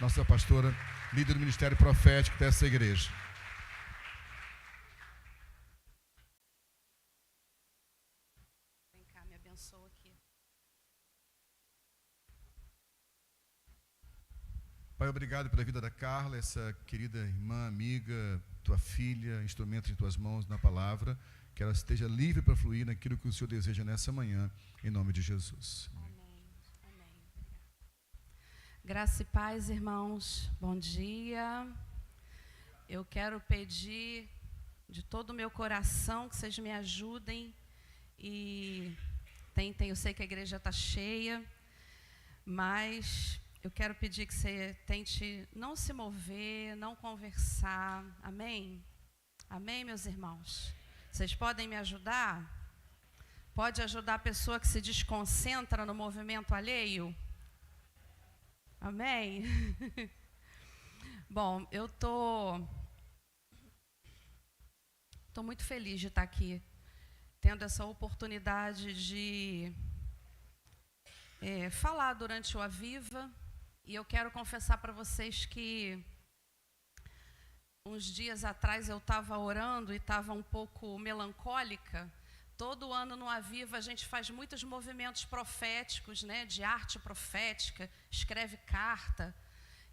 nossa pastora, líder do ministério profético dessa igreja. Vem cá, me abençoa aqui. Pai, obrigado pela vida da Carla, essa querida irmã, amiga, tua filha, instrumento em tuas mãos na palavra, que ela esteja livre para fluir naquilo que o Senhor deseja nessa manhã, em nome de Jesus. Amém. Amém. Graça e paz, irmãos. Bom dia. Eu quero pedir de todo o meu coração que vocês me ajudem e tentem, eu sei que a igreja está cheia, mas eu quero pedir que você tente não se mover, não conversar. Amém? Amém, meus irmãos? Vocês podem me ajudar? Pode ajudar a pessoa que se desconcentra no movimento alheio? Amém? Bom, eu tô muito feliz de estar aqui, tendo essa oportunidade de falar durante o Aviva. E eu quero confessar para vocês que uns dias atrás eu estava orando e estava um pouco melancólica. Todo ano no Aviva a gente faz muitos movimentos proféticos, né, de arte profética, escreve carta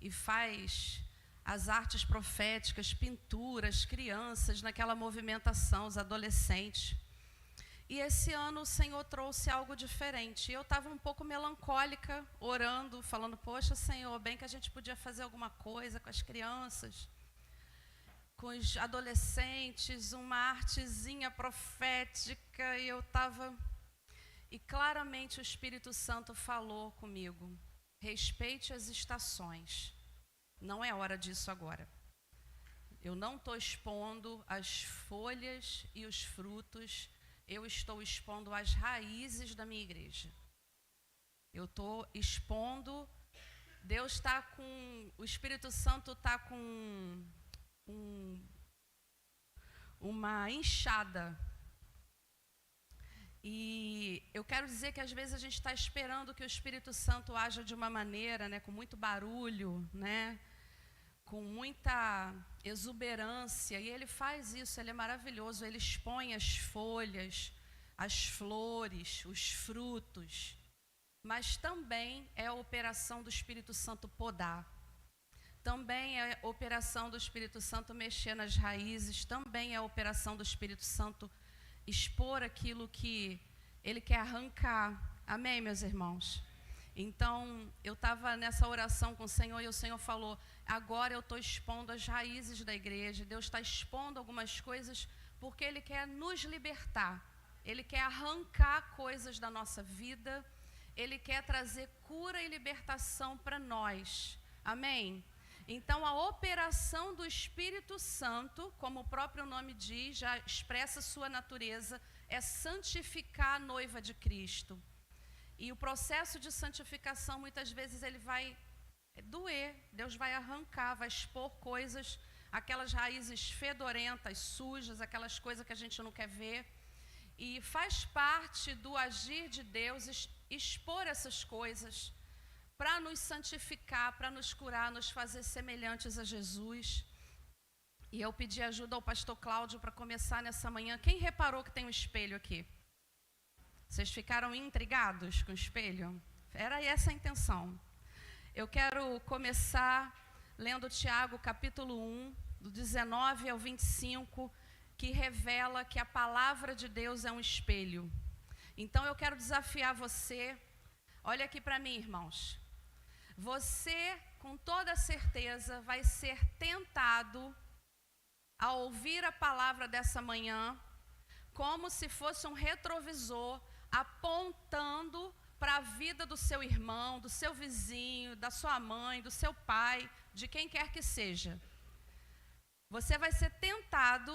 e faz as artes proféticas, pinturas, crianças naquela movimentação, os adolescentes. E esse ano o Senhor trouxe algo diferente. Eu estava um pouco melancólica, orando, falando, poxa, Senhor, bem que a gente podia fazer alguma coisa com as crianças, com os adolescentes, uma artezinha profética. E eu estava... E claramente o Espírito Santo falou comigo, respeite as estações. Não é hora disso agora. Eu não estou expondo as folhas e os frutos, eu estou expondo as raízes da minha igreja. Eu estou expondo, Deus está com, o Espírito Santo está com uma enxada. E eu quero dizer que às vezes a gente está esperando que o Espírito Santo haja de uma maneira, né, com muito barulho, né, com muita exuberância, e ele faz isso, ele é maravilhoso, ele expõe as folhas, as flores, os frutos, mas também é a operação do Espírito Santo podar, também é a operação do Espírito Santo mexer nas raízes, também é a operação do Espírito Santo expor aquilo que ele quer arrancar. Amém, meus irmãos? Então, eu estava nessa oração com o Senhor e o Senhor falou, agora eu estou expondo as raízes da igreja. Deus está expondo algumas coisas porque Ele quer nos libertar. Ele quer arrancar coisas da nossa vida. Ele quer trazer cura e libertação para nós. Amém? Então, a operação do Espírito Santo, como o próprio nome diz, já expressa sua natureza, é santificar a noiva de Cristo. E o processo de santificação, muitas vezes, ele vai doer. Deus vai arrancar, vai expor coisas, aquelas raízes fedorentas, sujas, aquelas coisas que a gente não quer ver. E faz parte do agir de Deus expor essas coisas para nos santificar, para nos curar, nos fazer semelhantes a Jesus. E eu pedi ajuda ao pastor Cláudio para começar nessa manhã. Quem reparou que tem um espelho aqui? Vocês ficaram intrigados com o espelho? Era essa a intenção. Eu quero começar lendo Tiago, capítulo 1, do 19 ao 25, que revela que a palavra de Deus é um espelho. Então eu quero desafiar você, olha aqui para mim, irmãos. Você, com toda certeza, vai ser tentado a ouvir a palavra dessa manhã, como se fosse um retrovisor, apontando para a vida do seu irmão, do seu vizinho, da sua mãe, do seu pai, de quem quer que seja. Você vai ser tentado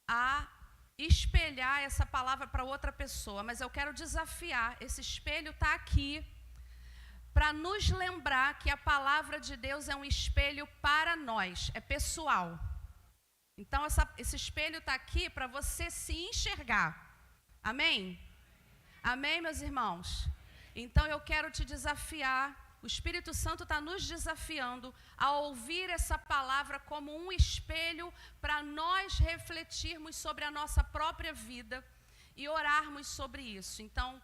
a espelhar essa palavra para outra pessoa, mas eu quero desafiar, esse espelho está aqui para nos lembrar que a palavra de Deus é um espelho para nós, é pessoal. Então esse espelho está aqui para você se enxergar. Amém? Amém, meus irmãos? Então eu quero te desafiar o Espírito Santo está nos desafiando a ouvir essa palavra como um espelho para nós refletirmos sobre a nossa própria vida e orarmos sobre isso. Então,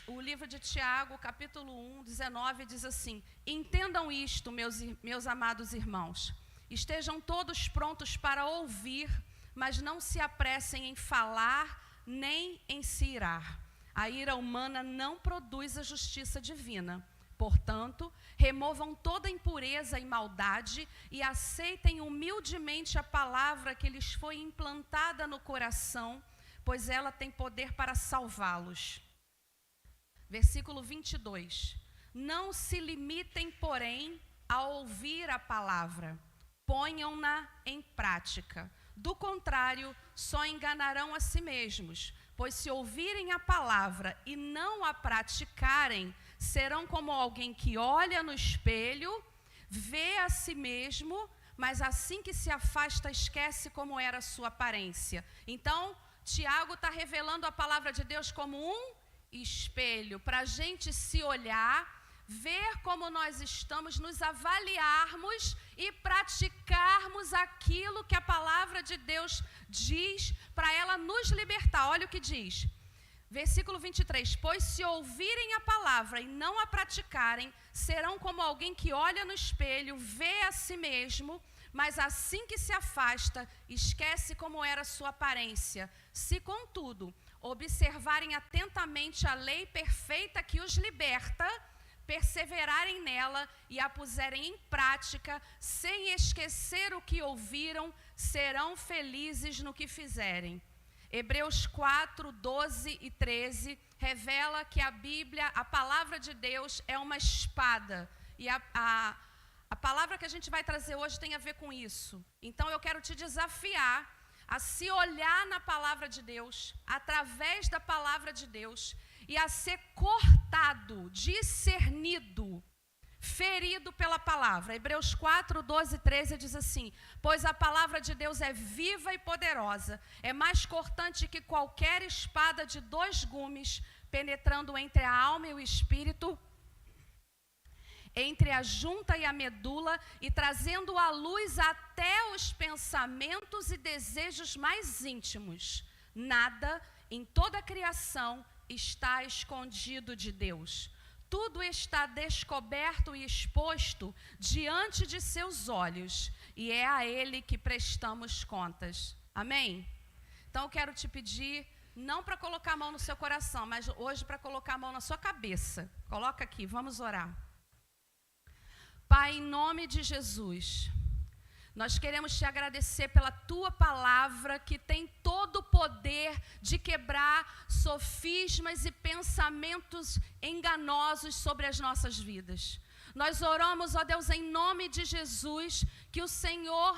o livro de Tiago, capítulo 1, 19, diz assim: entendam isto, meus amados irmãos, estejam todos prontos para ouvir, mas não se apressem em falar nem em se irar. A ira humana não produz a justiça divina. Portanto, removam toda impureza e maldade e aceitem humildemente a palavra que lhes foi implantada no coração, pois ela tem poder para salvá-los. Versículo 22. Não se limitem, porém, a ouvir a palavra. Ponham-na em prática. Do contrário, só enganarão a si mesmos. Pois se ouvirem a palavra e não a praticarem, serão como alguém que olha no espelho, vê a si mesmo, mas assim que se afasta, esquece como era a sua aparência. Então, Tiago está revelando a palavra de Deus como um espelho, para a gente se olhar, ver como nós estamos, nos avaliarmos e praticarmos aquilo que a palavra de Deus diz, para ela nos libertar. Olha o que diz, versículo 23, pois se ouvirem a palavra e não a praticarem, serão como alguém que olha no espelho, vê a si mesmo, mas assim que se afasta, esquece como era a sua aparência. Se, contudo, observarem atentamente a lei perfeita que os liberta, perseverarem nela e a puserem em prática, sem esquecer o que ouviram, serão felizes no que fizerem. Hebreus 4, 12 e 13 revela que a Bíblia, a palavra de Deus, é uma espada. E a palavra que a gente vai trazer hoje tem a ver com isso. Então eu quero te desafiar a se olhar na palavra de Deus, através da palavra de Deus, e a ser cortado, discernido, ferido pela palavra. Hebreus 4, 12 e 13 diz assim: pois a palavra de Deus é viva e poderosa, é mais cortante que qualquer espada de 2 gumes, penetrando entre a alma e o espírito, entre a junta e a medula, e trazendo à luz até os pensamentos e desejos mais íntimos. Nada em toda a criação está escondido de Deus. Tudo está descoberto e exposto diante de seus olhos, e é a Ele que prestamos contas. Amém? Então eu quero te pedir, não para colocar a mão no seu coração, mas hoje para colocar a mão na sua cabeça. Coloca aqui, vamos orar. Pai, em nome de Jesus, nós queremos te agradecer pela tua palavra, que tem todo o poder de quebrar sofismas e pensamentos enganosos sobre as nossas vidas. Nós oramos, ó Deus, em nome de Jesus, que o Senhor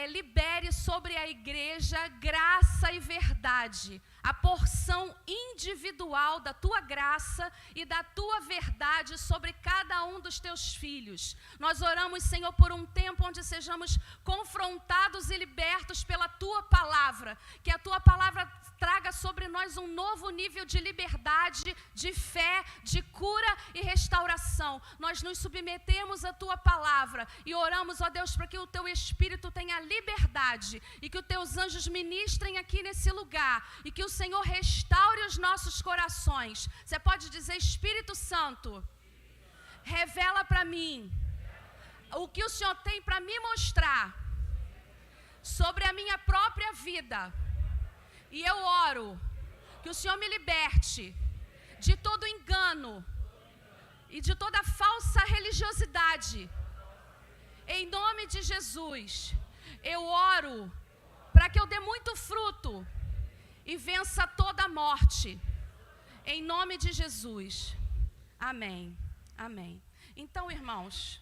libere sobre a igreja graça e verdade, a porção individual da tua graça e da tua verdade sobre cada um dos teus filhos. Nós oramos, Senhor, por um tempo onde sejamos confrontados e libertos pela tua palavra, que a tua palavra traga sobre nós um novo nível de liberdade, de fé, de cura e restauração. Nós nos submetemos à tua palavra e oramos, ó Deus, para que o teu Espírito tenha liberdade e que os teus anjos ministrem aqui nesse lugar e que o Senhor restaure os nossos corações. Você pode dizer: Espírito Santo, revela para mim o que o Senhor tem para me mostrar sobre a minha própria vida. E eu oro que o Senhor me liberte de todo engano e de toda falsa religiosidade. Em nome de Jesus, eu oro para que eu dê muito fruto e vença toda a morte. Em nome de Jesus. Amém. Amém. Então, irmãos,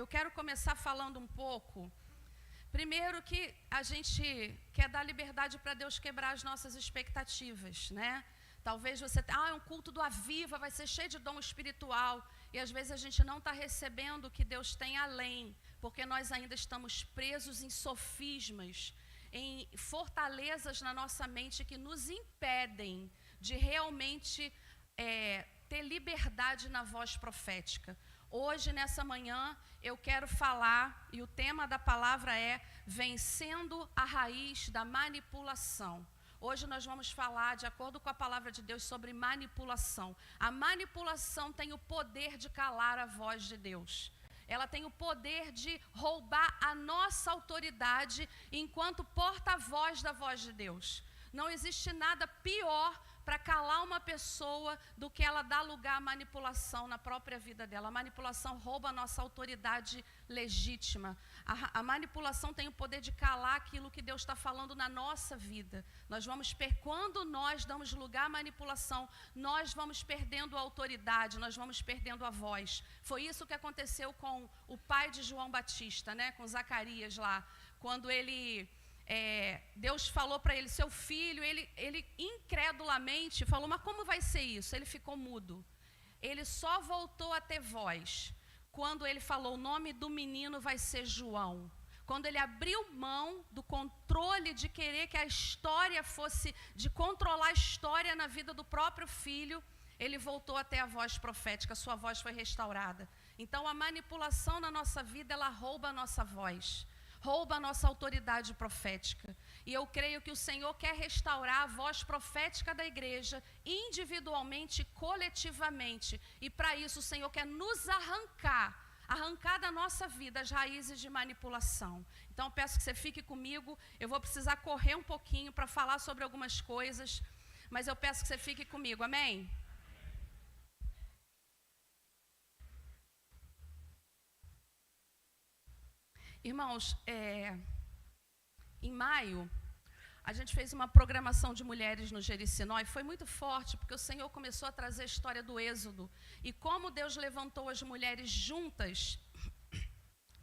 eu quero começar falando um pouco. Primeiro, que a gente quer dar liberdade para Deus quebrar as nossas expectativas, né? Talvez você, é um culto do Aviva, vai ser cheio de dom espiritual. E às vezes a gente não está recebendo o que Deus tem além, porque nós ainda estamos presos em sofismas, em fortalezas na nossa mente que nos impedem de realmente ter liberdade na voz profética. Hoje, nessa manhã, eu quero falar, e o tema da palavra é vencendo a raiz da manipulação. Hoje nós vamos falar, de acordo com a palavra de Deus, sobre manipulação. A manipulação tem o poder de calar a voz de Deus. Ela tem o poder de roubar a nossa autoridade enquanto porta-voz da voz de Deus. Não existe nada pior para calar uma pessoa do que ela dar lugar à manipulação na própria vida dela. A manipulação rouba a nossa autoridade legítima. A manipulação tem o poder de calar aquilo que Deus está falando na nossa vida. Quando nós damos lugar à manipulação, nós vamos perdendo a autoridade, nós vamos perdendo a voz. Foi isso que aconteceu com o pai de João Batista, né? Com Zacarias lá, quando Deus falou para ele, seu filho, ele incredulamente falou, mas como vai ser isso? Ele ficou mudo. Ele só voltou a ter voz quando ele falou, o nome do menino vai ser João. Quando ele abriu mão do controle de querer que a história fosse, de controlar a história na vida do próprio filho, ele voltou a ter a voz profética, a sua voz foi restaurada. Então a manipulação na nossa vida, ela rouba a nossa voz. Rouba a nossa autoridade profética. E eu creio que o Senhor quer restaurar a voz profética da igreja, individualmente e coletivamente. E para isso o Senhor quer nos arrancar da nossa vida as raízes de manipulação. Então eu peço que você fique comigo. Eu vou precisar correr um pouquinho para falar sobre algumas coisas, mas eu peço que você fique comigo, amém? Irmãos, em maio, a gente fez uma programação de mulheres no Jericinó e foi muito forte, porque o Senhor começou a trazer a história do Êxodo e como Deus levantou as mulheres juntas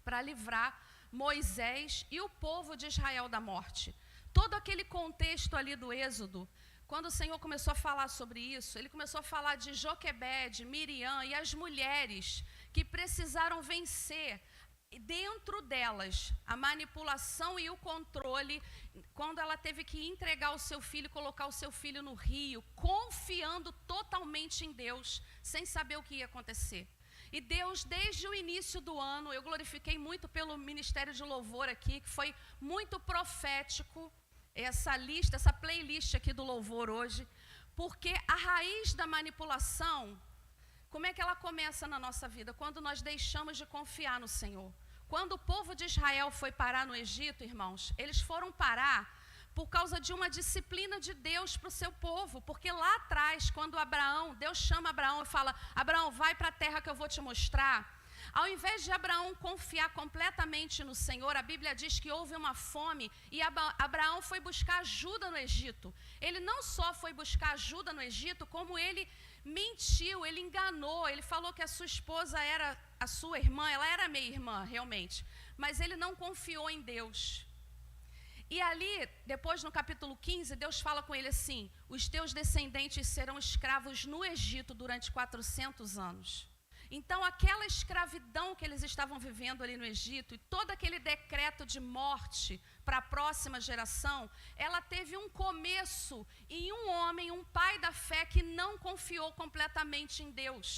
para livrar Moisés e o povo de Israel da morte. Todo aquele contexto ali do Êxodo, quando o Senhor começou a falar sobre isso, Ele começou a falar de Joquebede, Miriam e as mulheres que precisaram vencer dentro delas a manipulação e o controle, quando ela teve que entregar o seu filho, colocar o seu filho no rio, confiando totalmente em Deus, sem saber o que ia acontecer. E Deus, desde o início do ano, eu glorifiquei muito pelo ministério de louvor aqui, que foi muito profético, essa playlist aqui do louvor hoje, porque a raiz da manipulação, como é que ela começa na nossa vida? Quando nós deixamos de confiar no Senhor. Quando o povo de Israel foi parar no Egito, irmãos, eles foram parar por causa de uma disciplina de Deus para o seu povo. Porque lá atrás, quando Deus chama Abraão e fala, Abraão, vai para a terra que eu vou te mostrar. Ao invés de Abraão confiar completamente no Senhor, a Bíblia diz que houve uma fome e Abraão foi buscar ajuda no Egito. Ele não só foi buscar ajuda no Egito, como ele mentiu, ele enganou, ele falou que a sua esposa era a sua irmã, ela era minha irmã, realmente, mas ele não confiou em Deus. E ali, depois no capítulo 15, Deus fala com ele assim, os teus descendentes serão escravos no Egito durante 400 anos. Então aquela escravidão que eles estavam vivendo ali no Egito e todo aquele decreto de morte para a próxima geração, ela teve um começo em um homem, um pai da fé que não confiou completamente em Deus.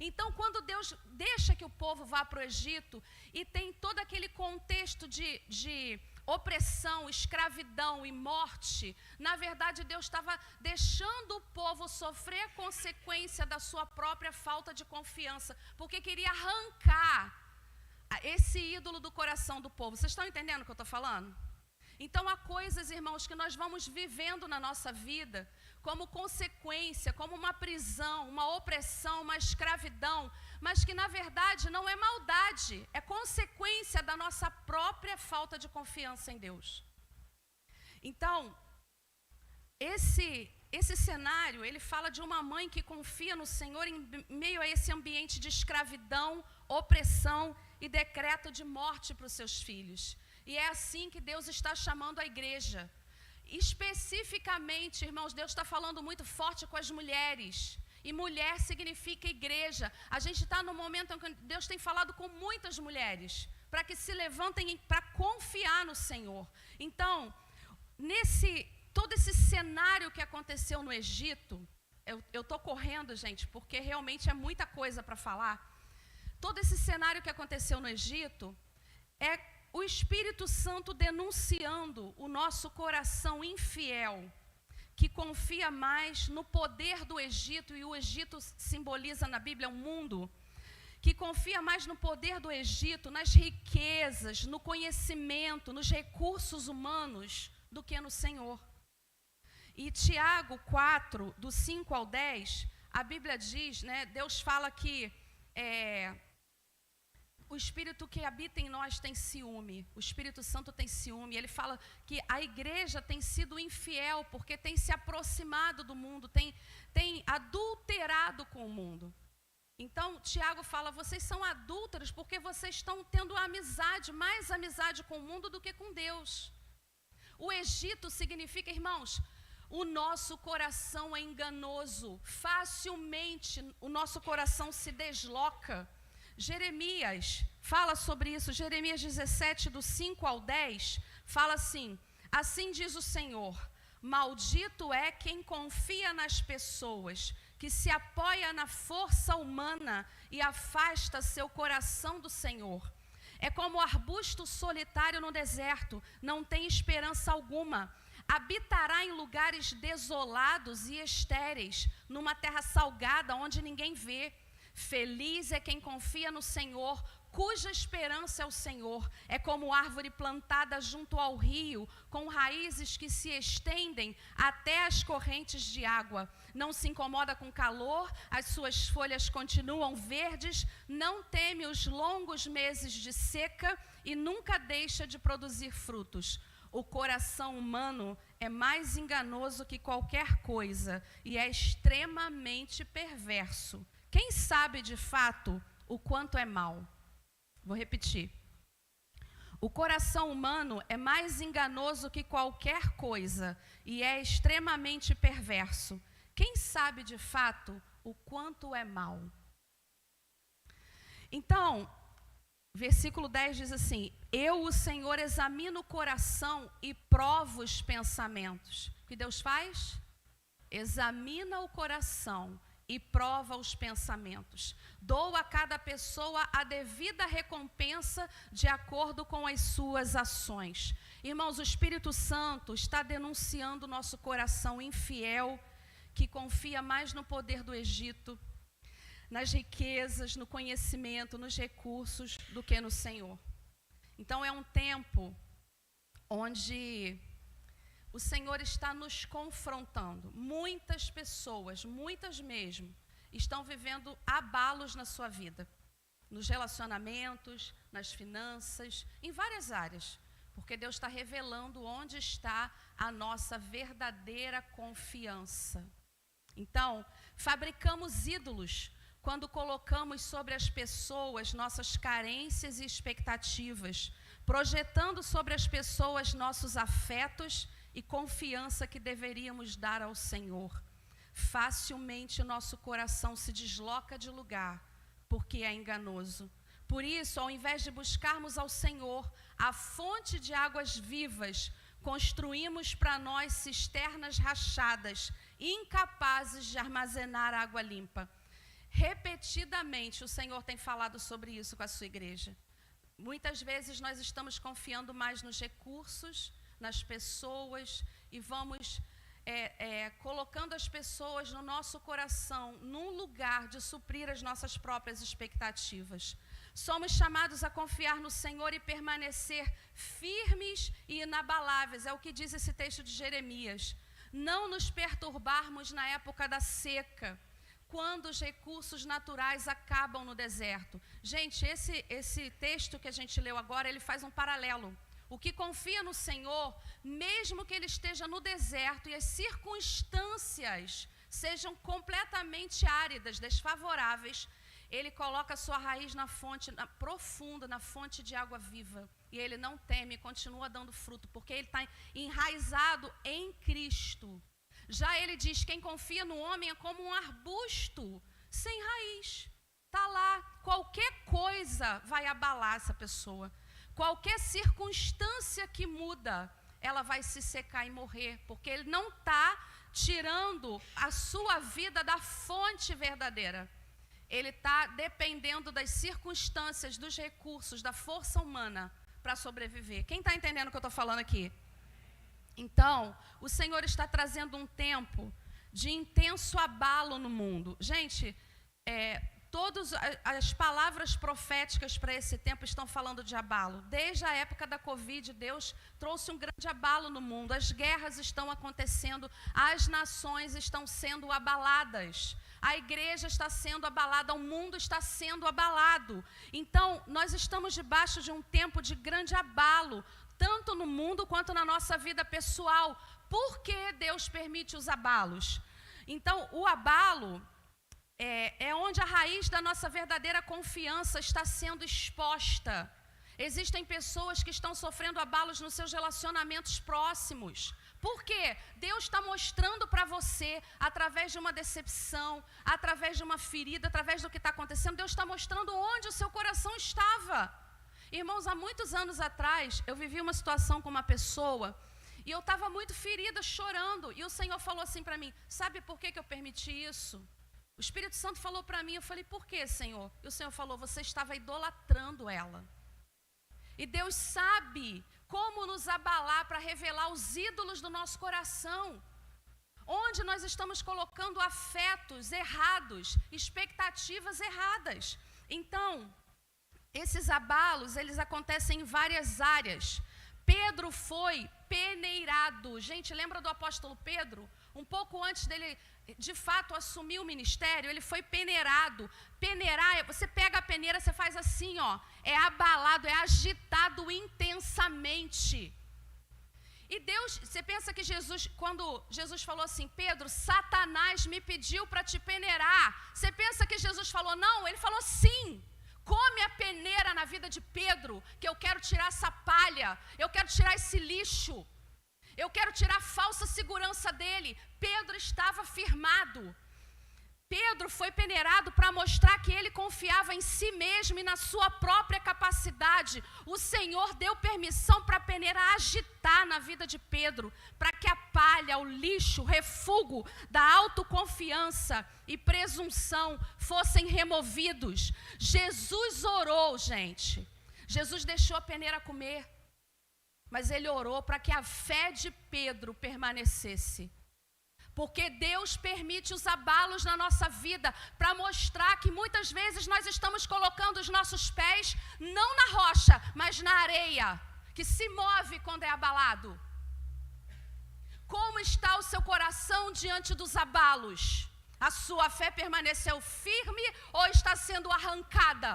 Então quando Deus deixa que o povo vá para o Egito e tem todo aquele contexto de opressão, escravidão e morte, na verdade Deus estava deixando o povo sofrer a consequência da sua própria falta de confiança, porque queria arrancar esse ídolo do coração do povo. Vocês estão entendendo o que eu estou falando? Então há coisas, irmãos, que nós vamos vivendo na nossa vida como consequência, como uma prisão, uma opressão, uma escravidão, mas que na verdade não é maldade, é consequência da nossa própria falta de confiança em Deus. Então, esse cenário, ele fala de uma mãe que confia no Senhor em meio a esse ambiente de escravidão, opressão e decreto de morte para os seus filhos. E é assim que Deus está chamando a igreja. Especificamente, irmãos, Deus está falando muito forte com as mulheres. E mulher significa igreja. A gente está no momento em que Deus tem falado com muitas mulheres, para que se levantem para confiar no Senhor. Então, todo esse cenário que aconteceu no Egito, eu estou correndo, gente, porque realmente é muita coisa para falar. Todo esse cenário que aconteceu no Egito é o Espírito Santo denunciando o nosso coração infiel, que confia mais no poder do Egito, e o Egito simboliza na Bíblia um mundo, que confia mais no poder do Egito, nas riquezas, no conhecimento, nos recursos humanos, do que no Senhor. E Tiago 4, do 5 ao 10, a Bíblia diz, né, Deus fala que o Espírito que habita em nós tem ciúme, o Espírito Santo tem ciúme. Ele fala que a igreja tem sido infiel porque tem se aproximado do mundo, tem adulterado com o mundo. Então, Tiago fala, vocês são adúlteros porque vocês estão tendo amizade, mais amizade com o mundo do que com Deus. O Egito significa, irmãos, o nosso coração é enganoso, facilmente o nosso coração se desloca. Jeremias fala sobre isso, Jeremias 17, do 5 ao 10, fala assim, assim diz o Senhor, maldito é quem confia nas pessoas, que se apoia na força humana e afasta seu coração do Senhor. É como arbusto solitário no deserto, não tem esperança alguma. Habitará em lugares desolados e estéreis, numa terra salgada onde ninguém vê. Feliz é quem confia no Senhor, cuja esperança é o Senhor. É como árvore plantada junto ao rio, com raízes que se estendem até as correntes de água. Não se incomoda com calor, as suas folhas continuam verdes, não teme os longos meses de seca e nunca deixa de produzir frutos. O coração humano é mais enganoso que qualquer coisa e é extremamente perverso. Quem sabe de fato o quanto é mau? Vou repetir. O coração humano é mais enganoso que qualquer coisa e é extremamente perverso. Quem sabe de fato o quanto é mau? Então, versículo 10 diz assim, eu, o Senhor, examino o coração e provo os pensamentos. O que Deus faz? Examina o coração e prova os pensamentos. Dou a cada pessoa a devida recompensa de acordo com as suas ações. Irmãos, o Espírito Santo está denunciando o nosso coração infiel, que confia mais no poder do Egito, nas riquezas, no conhecimento, nos recursos, do que no Senhor. Então é um tempo onde o Senhor está nos confrontando. Muitas pessoas, muitas mesmo, estão vivendo abalos na sua vida, nos relacionamentos, nas finanças, em várias áreas, porque Deus está revelando onde está a nossa verdadeira confiança. Então, fabricamos ídolos quando colocamos sobre as pessoas nossas carências e expectativas, projetando sobre as pessoas nossos afetos e confiança que deveríamos dar ao Senhor. Facilmente o nosso coração se desloca de lugar, porque é enganoso. Por isso, ao invés de buscarmos ao Senhor, a fonte de águas vivas, construímos para nós cisternas rachadas, incapazes de armazenar água limpa. Repetidamente o Senhor tem falado sobre isso com a sua igreja. Muitas vezes nós estamos confiando mais nos recursos, nas pessoas, e vamos colocando as pessoas no nosso coração, num lugar de suprir as nossas próprias expectativas. Somos chamados a confiar no Senhor e permanecer firmes e inabaláveis, é o que diz esse texto de Jeremias. Não nos perturbarmos na época da seca, quando os recursos naturais acabam no deserto. Gente, esse texto que a gente leu agora, ele faz um paralelo. O que confia no Senhor, mesmo que ele esteja no deserto e as circunstâncias sejam completamente áridas, desfavoráveis, ele coloca a sua raiz na fonte profunda, na fonte de água viva. E ele não teme, continua dando fruto, porque ele está enraizado em Cristo. Já ele diz, quem confia no homem é como um arbusto sem raiz. Está lá, qualquer coisa vai abalar essa pessoa. Qualquer circunstância que muda, ela vai se secar e morrer, porque ele não está tirando a sua vida da fonte verdadeira. Ele está dependendo das circunstâncias, dos recursos, da força humana para sobreviver. Quem está entendendo o que eu estou falando aqui? Então, o Senhor está trazendo um tempo de intenso abalo no mundo. Gente, todas as palavras proféticas para esse tempo estão falando de abalo. Desde a época da Covid, Deus trouxe um grande abalo no mundo. As guerras estão acontecendo, as nações estão sendo abaladas. A igreja está sendo abalada, o mundo está sendo abalado. Então, nós estamos debaixo de um tempo de grande abalo, tanto no mundo quanto na nossa vida pessoal. Por que Deus permite os abalos? Então, o abalo é onde a raiz da nossa verdadeira confiança está sendo exposta. Existem pessoas que estão sofrendo abalos nos seus relacionamentos próximos. Por quê? Deus está mostrando para você, através de uma decepção, através de uma ferida, através do que está acontecendo, Deus está mostrando onde o seu coração estava. Irmãos, há muitos anos atrás, eu vivi uma situação com uma pessoa, e eu estava muito ferida, chorando, e o Senhor falou assim para mim, sabe por que eu permiti isso? O Espírito Santo falou para mim, eu falei, por que, Senhor? E o Senhor falou, você estava idolatrando ela. E Deus sabe como nos abalar para revelar os ídolos do nosso coração. Onde nós estamos colocando afetos errados, expectativas erradas. Então, esses abalos, eles acontecem em várias áreas. Pedro foi peneirado. Gente, lembra do apóstolo Pedro? Um pouco antes dele, de fato, assumir o ministério, ele foi peneirado. Peneirar, você pega a peneira, você faz assim, ó, é abalado, é agitado intensamente. E Deus, você pensa que Jesus, quando Jesus falou assim, Pedro, Satanás me pediu para te peneirar. Você pensa que Jesus falou não? Ele falou sim. Come a peneira na vida de Pedro, que eu quero tirar essa palha, eu quero tirar esse lixo, eu quero tirar a falsa segurança dele. Pedro estava firmado. Pedro foi peneirado para mostrar que ele confiava em si mesmo e na sua própria capacidade. O Senhor deu permissão para a peneira agitar na vida de Pedro, para que a palha, o lixo, o refúgio da autoconfiança e presunção fossem removidos. Jesus orou, gente. Jesus deixou a peneira comer, mas ele orou para que a fé de Pedro permanecesse. Porque Deus permite os abalos na nossa vida para mostrar que muitas vezes nós estamos colocando os nossos pés não na rocha, mas na areia, que se move quando é abalado. Como está o seu coração diante dos abalos? A sua fé permaneceu firme ou está sendo arrancada?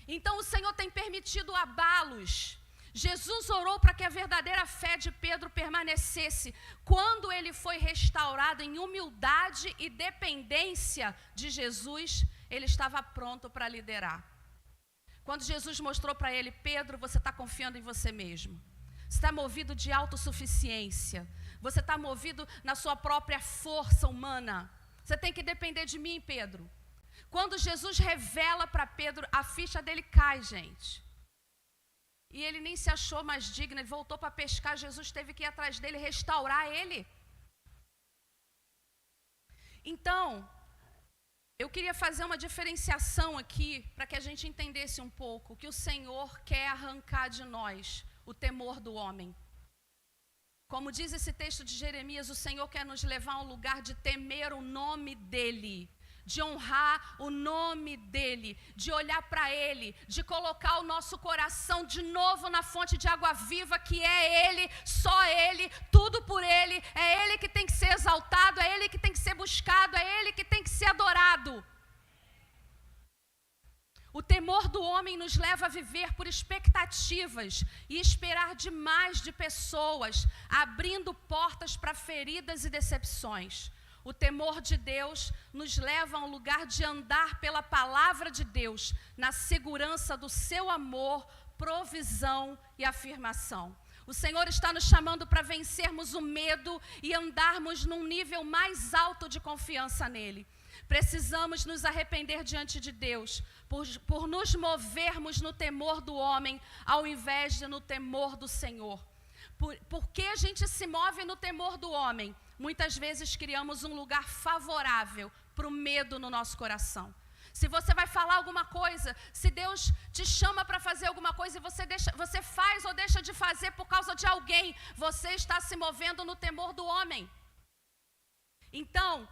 Então o Senhor tem permitido abalos. Jesus orou para que a verdadeira fé de Pedro permanecesse. Quando ele foi restaurado em humildade e dependência de Jesus, ele estava pronto para liderar. Quando Jesus mostrou para ele, Pedro, você está confiando em você mesmo. Você está movido de autossuficiência. Você está movido na sua própria força humana. Você tem que depender de mim, Pedro. Quando Jesus revela para Pedro, a ficha dele cai, gente. E ele nem se achou mais digno, ele voltou para pescar, Jesus teve que ir atrás dele, restaurar ele. Então, eu queria fazer uma diferenciação aqui, para que a gente entendesse um pouco, que o Senhor quer arrancar de nós o temor do homem. Como diz esse texto de Jeremias, o Senhor quer nos levar a um lugar de temer o nome dEle, de honrar o nome dEle, de olhar para Ele, de colocar o nosso coração de novo na fonte de água viva, que é Ele, só Ele, tudo por Ele, é Ele que tem que ser exaltado, é Ele que tem que ser buscado, é Ele que tem que ser adorado. O temor do homem nos leva a viver por expectativas e esperar demais de pessoas, abrindo portas para feridas e decepções. O temor de Deus nos leva a um lugar de andar pela palavra de Deus, na segurança do seu amor, provisão e afirmação. O Senhor está nos chamando para vencermos o medo e andarmos num nível mais alto de confiança nele. Precisamos nos arrepender diante de Deus, por nos movermos no temor do homem, ao invés de no temor do Senhor. Porque a gente se move no temor do homem? Muitas vezes criamos um lugar favorável para o medo no nosso coração. Se você vai falar alguma coisa, se Deus te chama para fazer alguma coisa e você faz ou deixa de fazer por causa de alguém, você está se movendo no temor do homem. Então,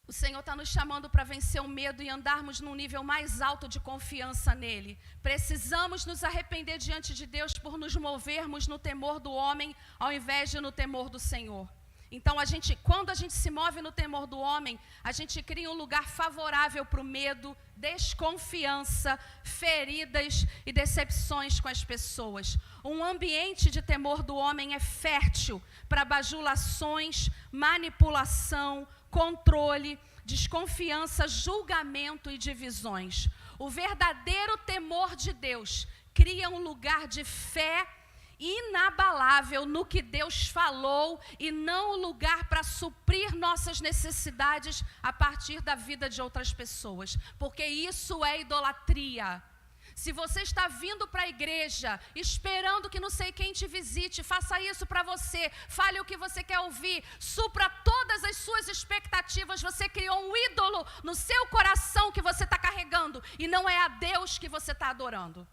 o Senhor está nos chamando para vencer o medo e andarmos num nível mais alto de confiança nele. Precisamos nos arrepender diante de Deus por nos movermos no temor do homem, ao invés de no temor do Senhor. Então, quando a gente se move no temor do homem, a gente cria um lugar favorável para o medo, desconfiança, feridas e decepções com as pessoas. Um ambiente de temor do homem é fértil para bajulações, manipulação, controle, desconfiança, julgamento e divisões. O verdadeiro temor de Deus cria um lugar de fé inabalável no que Deus falou e não um lugar para suprir nossas necessidades a partir da vida de outras pessoas, porque isso é idolatria. Se você está vindo para a igreja esperando que não sei quem te visite, faça isso para você, fale o que você quer ouvir, supra todas as suas expectativas, você criou um ídolo no seu coração que você está carregando e não é a Deus que você está adorando.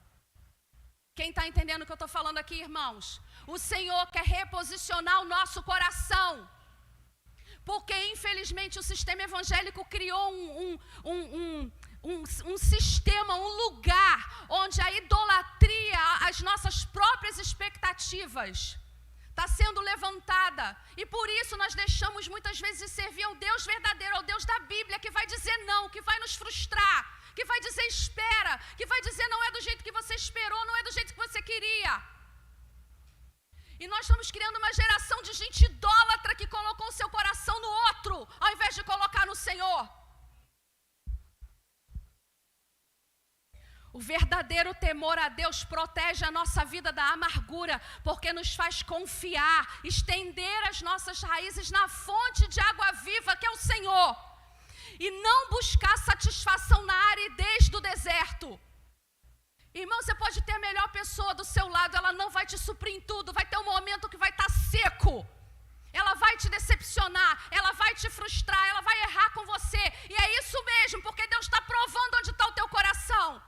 Quem está entendendo o que eu estou falando aqui, irmãos? O Senhor quer reposicionar o nosso coração, porque infelizmente o sistema evangélico criou um sistema, um lugar onde a idolatria, as nossas próprias expectativas está sendo levantada, e por isso nós deixamos muitas vezes de servir ao Deus verdadeiro, ao Deus da Bíblia, que vai dizer não, que vai nos frustrar, que vai dizer espera, que vai dizer não é do jeito que você esperou, não é do jeito que você queria. E nós estamos criando uma geração de gente idólatra que colocou o seu coração no outro, ao invés de colocar no Senhor. O verdadeiro temor a Deus protege a nossa vida da amargura, porque nos faz confiar, estender as nossas raízes na fonte de água viva que é o Senhor, e não buscar satisfação na aridez do deserto. Irmão, você pode ter a melhor pessoa do seu lado, ela não vai te suprir em tudo, vai ter um momento que vai estar seco, ela vai te decepcionar, ela vai te frustrar, ela vai errar com você, e é isso mesmo, porque Deus está provando onde está o teu coração.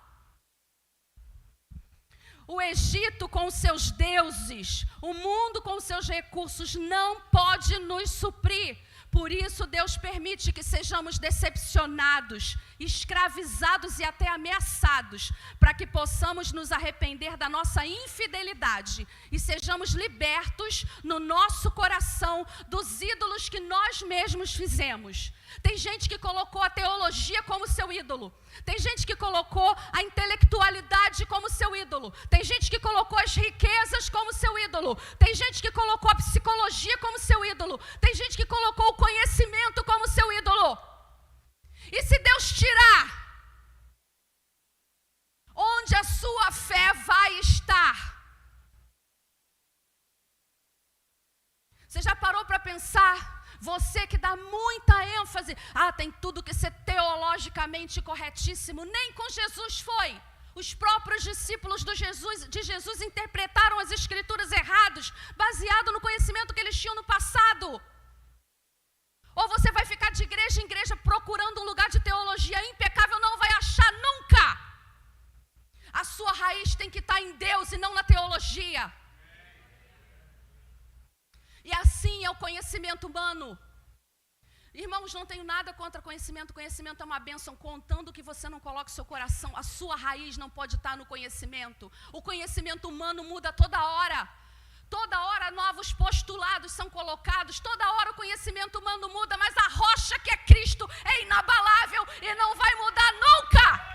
O Egito com os seus deuses, o mundo com os seus recursos não pode nos suprir. Por isso Deus permite que sejamos decepcionados, escravizados e até ameaçados, para que possamos nos arrepender da nossa infidelidade e sejamos libertos no nosso coração dos ídolos que nós mesmos fizemos. Tem gente que colocou a teologia como seu ídolo. Tem gente que colocou a intelectualidade como seu ídolo. Tem gente que colocou as riquezas como seu ídolo. Tem gente que colocou a psicologia como seu ídolo. Tem gente que colocou o conhecimento como seu ídolo. E se Deus tirar, onde a sua fé vai estar? Você já parou para pensar? Você que dá muita ênfase, tem tudo que ser teologicamente corretíssimo, nem com Jesus foi. Os próprios discípulos de Jesus interpretaram as escrituras errados, baseado no conhecimento que eles tinham no passado. Ou você vai ficar de igreja em igreja procurando um lugar de teologia impecável, não vai achar nunca. A sua raiz tem que estar em Deus e não na teologia. E assim é o conhecimento humano. Irmãos, não tenho nada contra conhecimento. Conhecimento é uma bênção, contando que você não coloque seu coração. A sua raiz não pode estar no conhecimento. O conhecimento humano muda toda hora. Toda hora novos postulados são colocados. Toda hora o conhecimento humano muda. Mas a rocha que é Cristo é inabalável e não vai mudar nunca.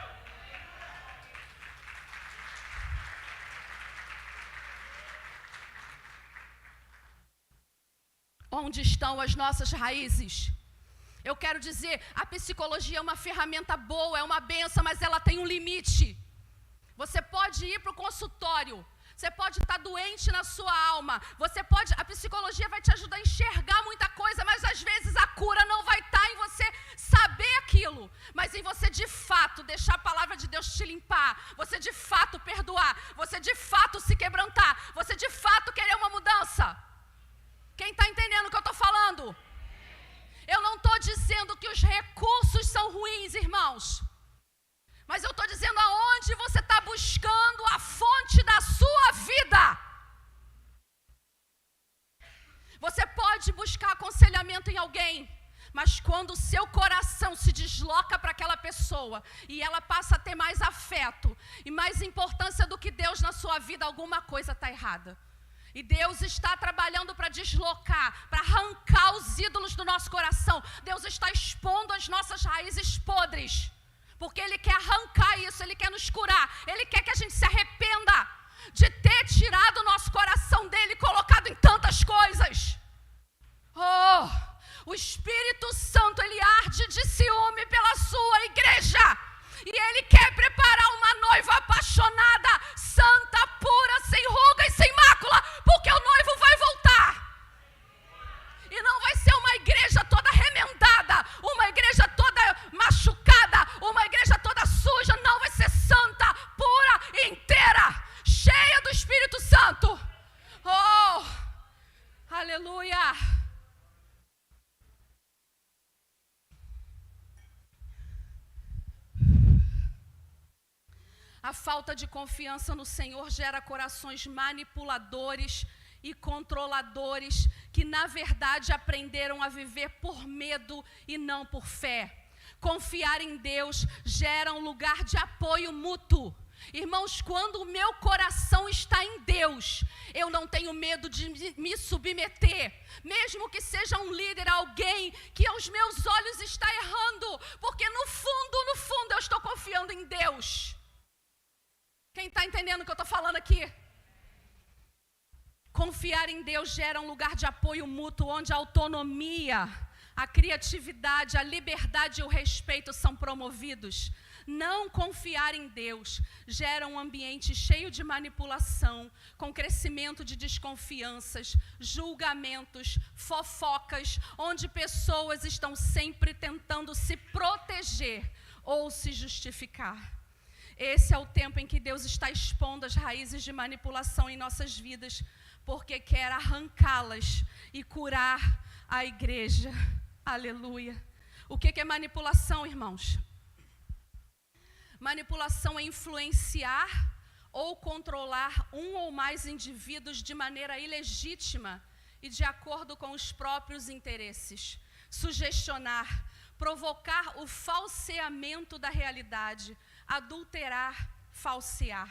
Onde estão as nossas raízes? Eu quero dizer, a psicologia é uma ferramenta boa, é uma benção, mas ela tem um limite. Você pode ir para o consultório, Você pode estar doente na sua alma. A psicologia vai te ajudar a enxergar muita coisa, mas às vezes a cura não vai estar em você saber aquilo, mas em você de fato deixar a palavra de Deus te limpar, você de fato perdoar, você de fato se quebrantar, você de fato querer uma mudança. Quem está entendendo o que eu estou falando? Eu não estou dizendo que os recursos são ruins, irmãos. Mas eu estou dizendo aonde você está buscando a fonte da sua vida. Você pode buscar aconselhamento em alguém, mas quando o seu coração se desloca para aquela pessoa e ela passa a ter mais afeto e mais importância do que Deus na sua vida, alguma coisa está errada. E Deus está trabalhando para deslocar, para arrancar os ídolos do nosso coração. Deus está expondo as nossas raízes podres, porque Ele quer arrancar isso, Ele quer nos curar, Ele quer que a gente se arrependa de ter tirado o nosso coração dEle e colocado em tantas coisas. Oh, o Espírito Santo, Ele arde de ciúme pela sua igreja. E Ele quer preparar uma noiva apaixonada, santa, pura, sem ruga e sem mácula, porque o noivo vai voltar. E não vai ser uma igreja toda remendada, uma igreja toda machucada, uma igreja toda suja. Não, vai ser santa, pura e inteira, cheia do Espírito Santo. Oh, aleluia. A falta de confiança no Senhor gera corações manipuladores e controladores que, na verdade, aprenderam a viver por medo e não por fé. Confiar em Deus gera um lugar de apoio mútuo. Irmãos, quando o meu coração está em Deus, eu não tenho medo de me submeter, mesmo que seja um líder, alguém que aos meus olhos está errando, porque no fundo eu estou confiando em Deus. Quem está entendendo o que eu estou falando aqui? Confiar em Deus gera um lugar de apoio mútuo, onde a autonomia, a criatividade, a liberdade e o respeito são promovidos. Não confiar em Deus gera um ambiente cheio de manipulação, com crescimento de desconfianças, julgamentos, fofocas, onde pessoas estão sempre tentando se proteger ou se justificar. Esse é o tempo em que Deus está expondo as raízes de manipulação em nossas vidas, porque quer arrancá-las e curar a igreja. Aleluia. O que é manipulação, irmãos? Manipulação é influenciar ou controlar um ou mais indivíduos de maneira ilegítima e de acordo com os próprios interesses. Sugestionar, provocar o falseamento da realidade, adulterar, falsear.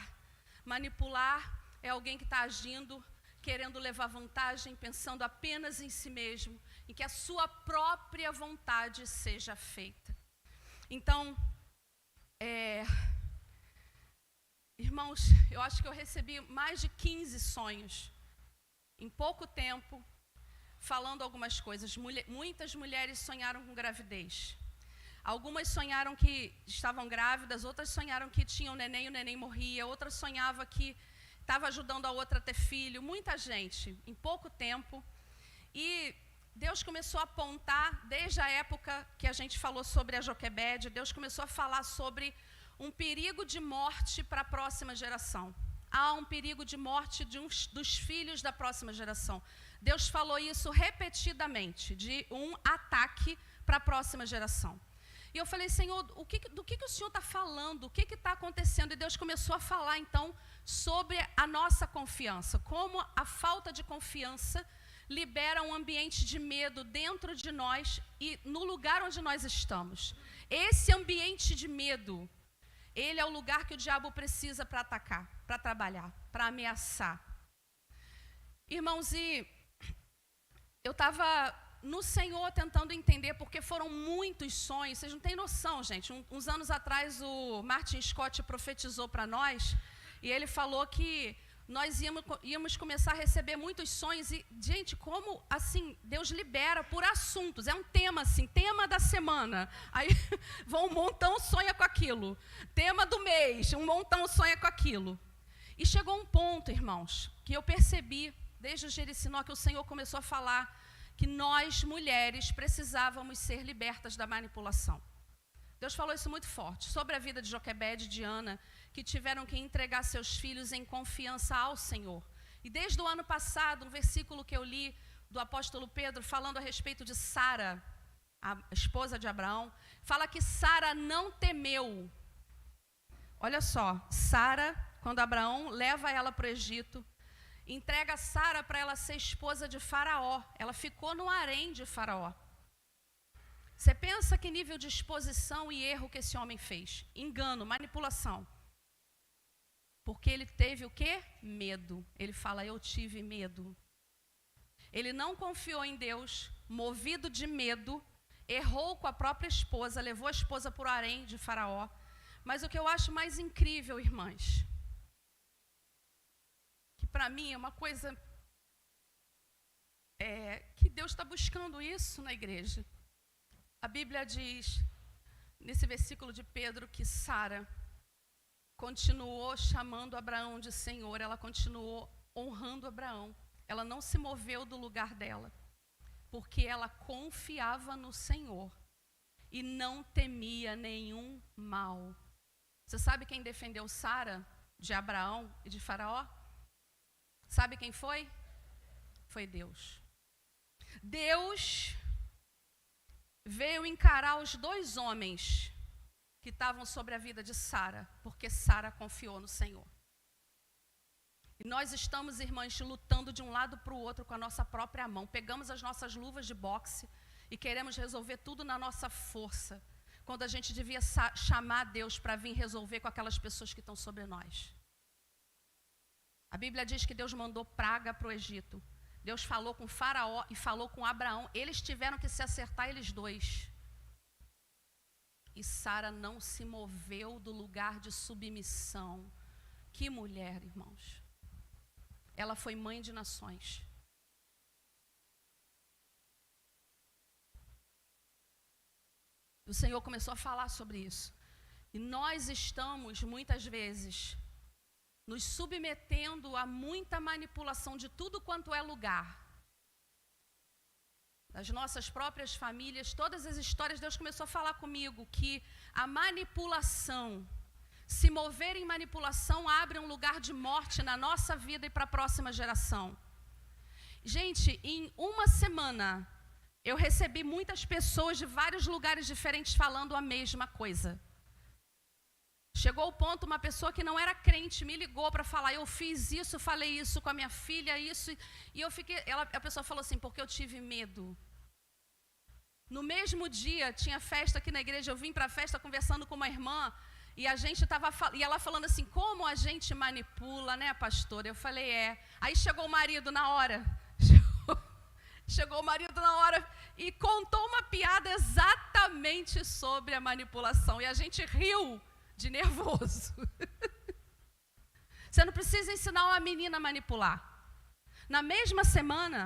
Manipular é alguém que está agindo, querendo levar vantagem, pensando apenas em si mesmo, em que a sua própria vontade seja feita. Então, irmãos, eu acho que eu recebi mais de 15 sonhos em pouco tempo, falando algumas coisas. Muitas mulheres sonharam com gravidez. Algumas sonharam que estavam grávidas, outras sonharam que tinham neném e o neném morria, outras sonhavam que estava ajudando a outra a ter filho. Muita gente, em pouco tempo. E Deus começou a apontar, desde a época que a gente falou sobre a Joquebede, Deus começou a falar sobre um perigo de morte para a próxima geração. Há um perigo de morte dos filhos da próxima geração. Deus falou isso repetidamente, de um ataque para a próxima geração. E eu falei, Senhor, do que o Senhor está falando? O que está acontecendo? E Deus começou a falar, então, sobre a nossa confiança. Como a falta de confiança libera um ambiente de medo dentro de nós e no lugar onde nós estamos. Esse ambiente de medo, ele é o lugar que o diabo precisa para atacar, para trabalhar, para ameaçar. Irmãos, e eu estava no Senhor tentando entender, porque foram muitos sonhos. Vocês não têm noção, gente. Uns anos atrás o Martin Scott profetizou para nós, e ele falou que nós íamos começar a receber muitos sonhos. E, gente, como assim Deus libera por assuntos. É um tema assim, tema da semana. Aí um montão sonha com aquilo. Tema do mês, um montão sonha com aquilo. E chegou um ponto, irmãos, que eu percebi, desde o Jericinó, que o Senhor começou a falar que nós, mulheres, precisávamos ser libertas da manipulação. Deus falou isso muito forte, sobre a vida de Joquebede e de Ana, que tiveram que entregar seus filhos em confiança ao Senhor. E desde o ano passado, um versículo que eu li do apóstolo Pedro, falando a respeito de Sara, a esposa de Abraão, fala que Sara não temeu. Olha só, Sara, quando Abraão leva ela para o Egito, entrega Sara para ela ser esposa de Faraó. Ela ficou no harém de Faraó. Você pensa que nível de exposição e erro que esse homem fez? Engano, manipulação. Porque ele teve o quê? Medo. Ele fala, eu tive medo. Ele não confiou em Deus, movido de medo, errou com a própria esposa, levou a esposa para o harém de Faraó. Mas o que eu acho mais incrível, irmãs, que para mim é uma coisa que Deus está buscando isso na igreja. A Bíblia diz, nesse versículo de Pedro, que Sara continuou chamando Abraão de Senhor, ela continuou honrando Abraão. Ela não se moveu do lugar dela, porque ela confiava no Senhor e não temia nenhum mal. Você sabe quem defendeu Sara de Abraão e de Faraó? Sabe quem foi? Foi Deus. Deus veio encarar os dois homens que estavam sobre a vida de Sara, porque Sara confiou no Senhor. E nós estamos, irmãs, lutando de um lado para o outro com a nossa própria mão. Pegamos as nossas luvas de boxe e queremos resolver tudo na nossa força, quando a gente devia chamar Deus para vir resolver com aquelas pessoas que estão sobre nós. A Bíblia diz que Deus mandou praga para o Egito. Deus falou com Faraó e falou com Abraão. Eles tiveram que se acertar, eles dois. E Sara não se moveu do lugar de submissão. Que mulher, irmãos. Ela foi mãe de nações. O Senhor começou a falar sobre isso. E nós estamos, muitas vezes, nos submetendo a muita manipulação de tudo quanto é lugar. Das nossas próprias famílias, todas as histórias, Deus começou a falar comigo que a manipulação, se mover em manipulação, abre um lugar de morte na nossa vida e para a próxima geração. Gente, em uma semana, eu recebi muitas pessoas de vários lugares diferentes falando a mesma coisa. Chegou o ponto, uma pessoa que não era crente me ligou para falar, eu fiz isso, falei isso com a minha filha, isso, e eu fiquei, a pessoa falou assim, porque eu tive medo. No mesmo dia, tinha festa aqui na igreja, eu vim para a festa conversando com uma irmã, e a gente e ela falando assim, como a gente manipula, né, pastora? Eu falei, Aí chegou o marido na hora, chegou o marido na hora e contou uma piada exatamente sobre a manipulação, e a gente riu de nervoso. Você não precisa ensinar uma menina a manipular. Na mesma semana,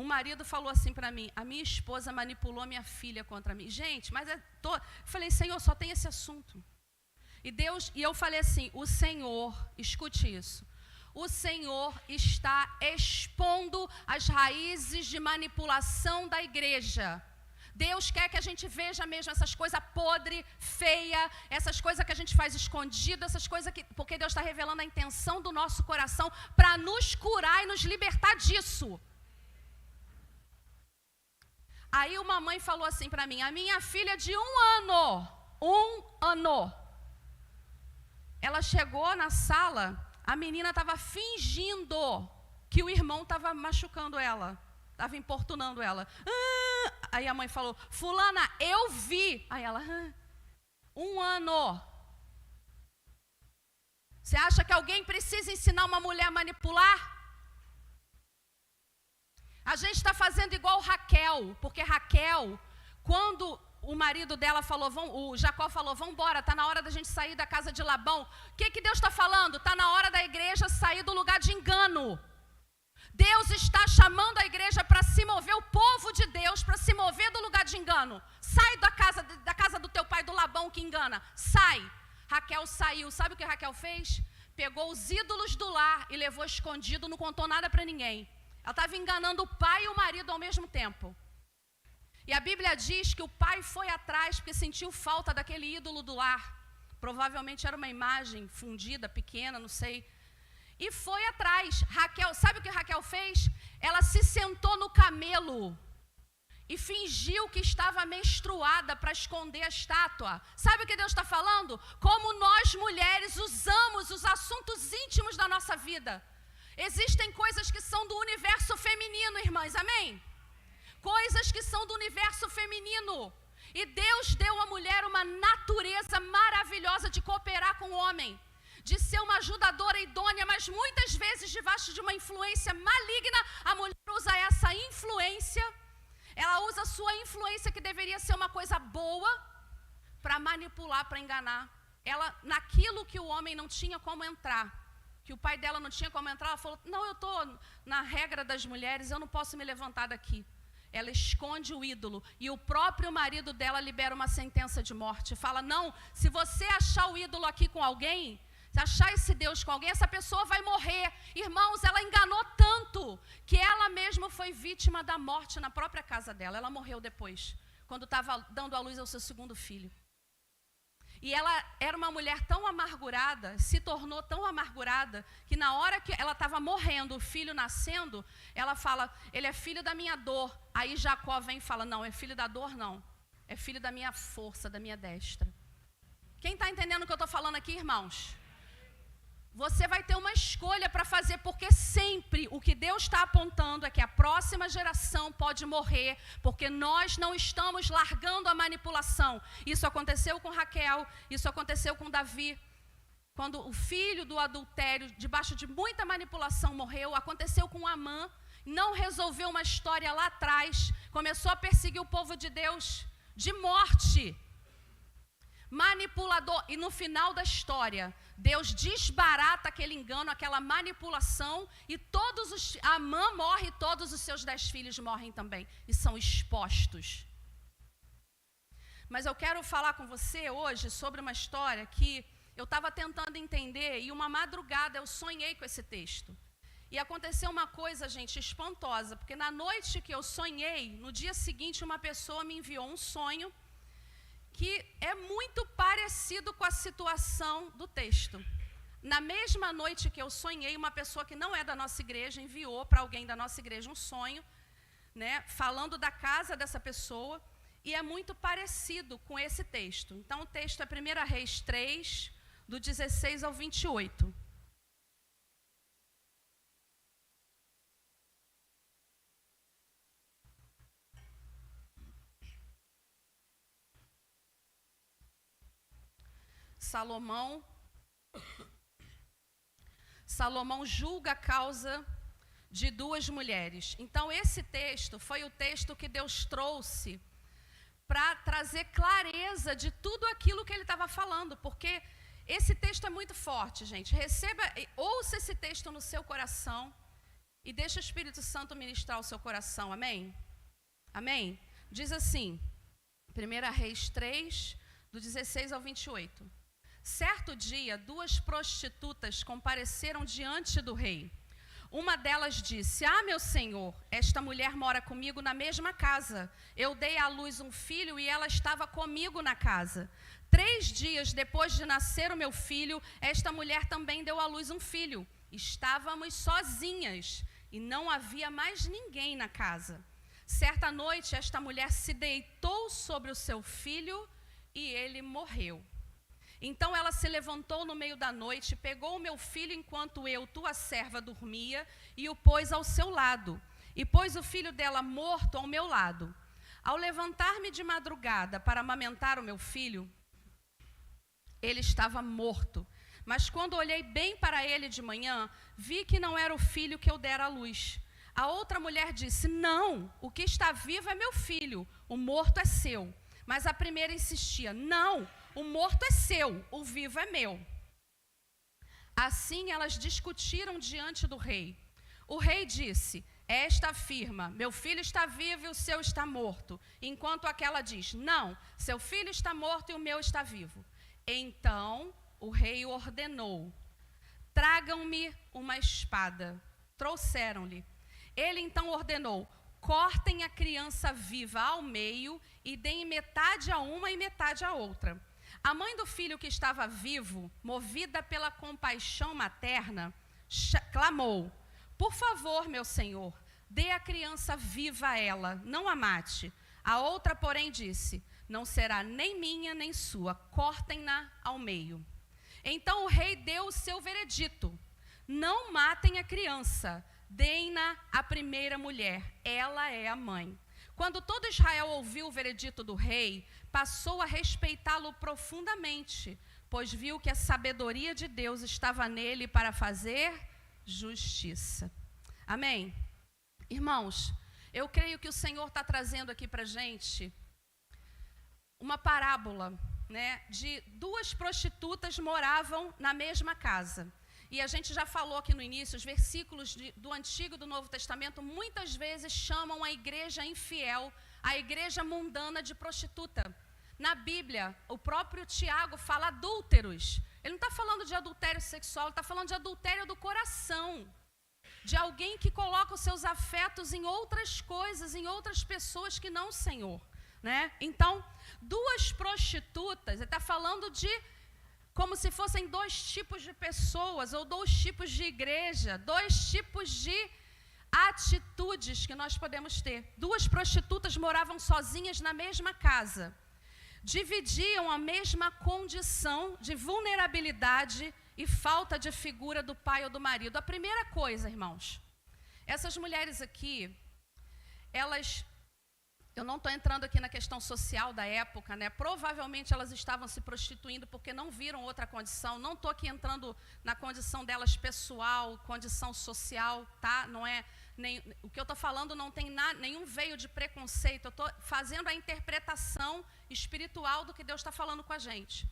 um marido falou assim para mim, a minha esposa manipulou a minha filha contra mim. Gente, mas falei, Senhor, só tem esse assunto. E eu falei assim, o Senhor, escute isso, o Senhor está expondo as raízes de manipulação da igreja. Deus quer que a gente veja mesmo essas coisas podres, feias, essas coisas que a gente faz escondido, essas coisas que... Porque Deus está revelando a intenção do nosso coração para nos curar e nos libertar disso. Aí uma mãe falou assim para mim, a minha filha de 1 ano, ela chegou na sala, a menina estava fingindo que o irmão estava machucando ela, estava importunando ela. Aí a mãe falou, fulana, eu vi. Aí ela, 1 ano. Você acha que alguém precisa ensinar uma mulher a manipular? A gente está fazendo igual Raquel, porque Raquel, quando o marido dela falou, o Jacó falou, vamos embora, está na hora da gente sair da casa de Labão. O que Deus está falando? Está na hora da igreja sair do lugar de engano. Deus está chamando a igreja para se mover, o povo de Deus, para se mover do lugar de engano. Sai da casa do teu pai, do Labão que engana. Sai. Raquel saiu. Sabe o que Raquel fez? pegou os ídolos do lar e levou escondido, não contou nada para ninguém. Ela estava enganando o pai e o marido ao mesmo tempo. E a Bíblia diz que o pai foi atrás porque sentiu falta daquele ídolo do lar. Provavelmente era uma imagem fundida, pequena, não sei. E foi atrás. Raquel, sabe o que Raquel fez? Ela se sentou no camelo e fingiu que estava menstruada para esconder a estátua. Sabe o que Deus está falando? Como nós mulheres usamos os assuntos íntimos da nossa vida. Existem coisas que são do universo feminino, irmãs, amém? Coisas que são do universo feminino. E Deus deu à mulher uma natureza maravilhosa de cooperar com o homem, de ser uma ajudadora idônea, mas muitas vezes debaixo de uma influência maligna, a mulher usa essa influência, ela usa a sua influência, que deveria ser uma coisa boa, para manipular, para enganar. Ela, naquilo que o homem não tinha como entrar, que o pai dela não tinha como entrar, ela falou, não, eu estou na regra das mulheres, eu não posso me levantar daqui. Ela esconde o ídolo e o próprio marido dela libera uma sentença de morte. Fala, não, se você achar o ídolo aqui com alguém, se achar esse Deus com alguém, essa pessoa vai morrer. Irmãos, ela enganou tanto que ela mesma foi vítima da morte na própria casa dela. Ela morreu depois, quando estava dando à luz ao seu segundo filho. E ela era uma mulher tão amargurada, se tornou tão amargurada, que na hora que ela estava morrendo, o filho nascendo, ela fala, ele é filho da minha dor. Aí Jacó vem e fala, não, é filho da dor não, é filho da minha força, da minha destra. Quem está entendendo o que eu estou falando aqui, irmãos? Você vai ter uma escolha para fazer, porque sempre o que Deus está apontando é que a próxima geração pode morrer, porque nós não estamos largando a manipulação. Isso aconteceu com Raquel, isso aconteceu com Davi. Quando o filho do adultério, debaixo de muita manipulação, morreu, aconteceu com Amã, não resolveu uma história lá atrás, começou a perseguir o povo de Deus de morte. Manipulador, e no final da história, Deus desbarata aquele engano, aquela manipulação, e Amã morre e todos os seus 10 filhos morrem também, e são expostos. Mas eu quero falar com você hoje sobre uma história que eu estava tentando entender, e uma madrugada eu sonhei com esse texto. E aconteceu uma coisa, gente, espantosa, porque na noite que eu sonhei, no dia seguinte uma pessoa me enviou um sonho, que é muito parecido com a situação do texto. Na mesma noite que eu sonhei, uma pessoa que não é da nossa igreja enviou para alguém da nossa igreja um sonho, né, falando da casa dessa pessoa, e é muito parecido com esse texto. Então o texto é 1 Reis 3, do 16 ao 28. Salomão julga a causa de 2 mulheres. Então esse texto foi o texto que Deus trouxe para trazer clareza de tudo aquilo que ele estava falando, porque esse texto é muito forte, gente. Ouça esse texto no seu coração e deixa o Espírito Santo ministrar o seu coração, amém? Amém? Diz assim, 1 Reis 3, do 16 ao 28. Certo dia, 2 prostitutas compareceram diante do rei. Uma delas disse, meu senhor, esta mulher mora comigo na mesma casa. Eu dei à luz um filho e ela estava comigo na casa. 3 dias depois de nascer o meu filho, esta mulher também deu à luz um filho. Estávamos sozinhas e não havia mais ninguém na casa. Certa noite, esta mulher se deitou sobre o seu filho e ele morreu. Então ela se levantou no meio da noite, pegou o meu filho enquanto eu, tua serva, dormia, e o pôs ao seu lado, e pôs o filho dela morto ao meu lado. Ao levantar-me de madrugada para amamentar o meu filho, ele estava morto. Mas quando olhei bem para ele de manhã, vi que não era o filho que eu dera à luz. A outra mulher disse, não, o que está vivo é meu filho, o morto é seu. Mas a primeira insistia, não, o morto é seu, o vivo é meu. Assim elas discutiram diante do rei. O rei disse, esta afirma, meu filho está vivo e o seu está morto. Enquanto aquela diz, não, seu filho está morto e o meu está vivo. Então o rei ordenou, tragam-me uma espada. Trouxeram-lhe. Ele então ordenou: cortem a criança viva ao meio e deem metade a uma e metade a outra. A mãe do filho que estava vivo, movida pela compaixão materna, clamou: por favor, meu senhor, dê a criança viva a ela, não a mate. A outra, porém, disse: não será nem minha nem sua, cortem-na ao meio. Então o rei deu o seu veredito: não matem a criança, deem-na à primeira mulher, ela é a mãe. Quando todo Israel ouviu o veredito do rei, passou a respeitá-lo profundamente, pois viu que a sabedoria de Deus estava nele para fazer justiça. Amém? Irmãos, eu creio que o Senhor está trazendo aqui para a gente uma parábola, né, de duas prostitutas moravam na mesma casa. E a gente já falou aqui no início, os versículos do Antigo e do Novo Testamento muitas vezes chamam a igreja infiel, a igreja mundana, de prostituta. Na Bíblia, o próprio Tiago fala adúlteros. Ele não está falando de adultério sexual, ele está falando de adultério do coração. De alguém que coloca os seus afetos em outras coisas, em outras pessoas que não o Senhor, né? Então, duas prostitutas, ele está falando de como se fossem dois tipos de pessoas, ou dois tipos de igreja, dois tipos de atitudes que nós podemos ter. Duas prostitutas moravam sozinhas na mesma casa, dividiam a mesma condição de vulnerabilidade e falta de figura do pai ou do marido. A primeira coisa, irmãos, essas mulheres aqui, elas... Eu não estou entrando aqui na questão social da época, né? Provavelmente elas estavam se prostituindo porque não viram outra condição. Não estou aqui entrando na condição delas pessoal, condição social, tá? Não é o que eu estou falando não tem nenhum veio de preconceito. Eu estou fazendo a interpretação espiritual do que Deus está falando com a gente.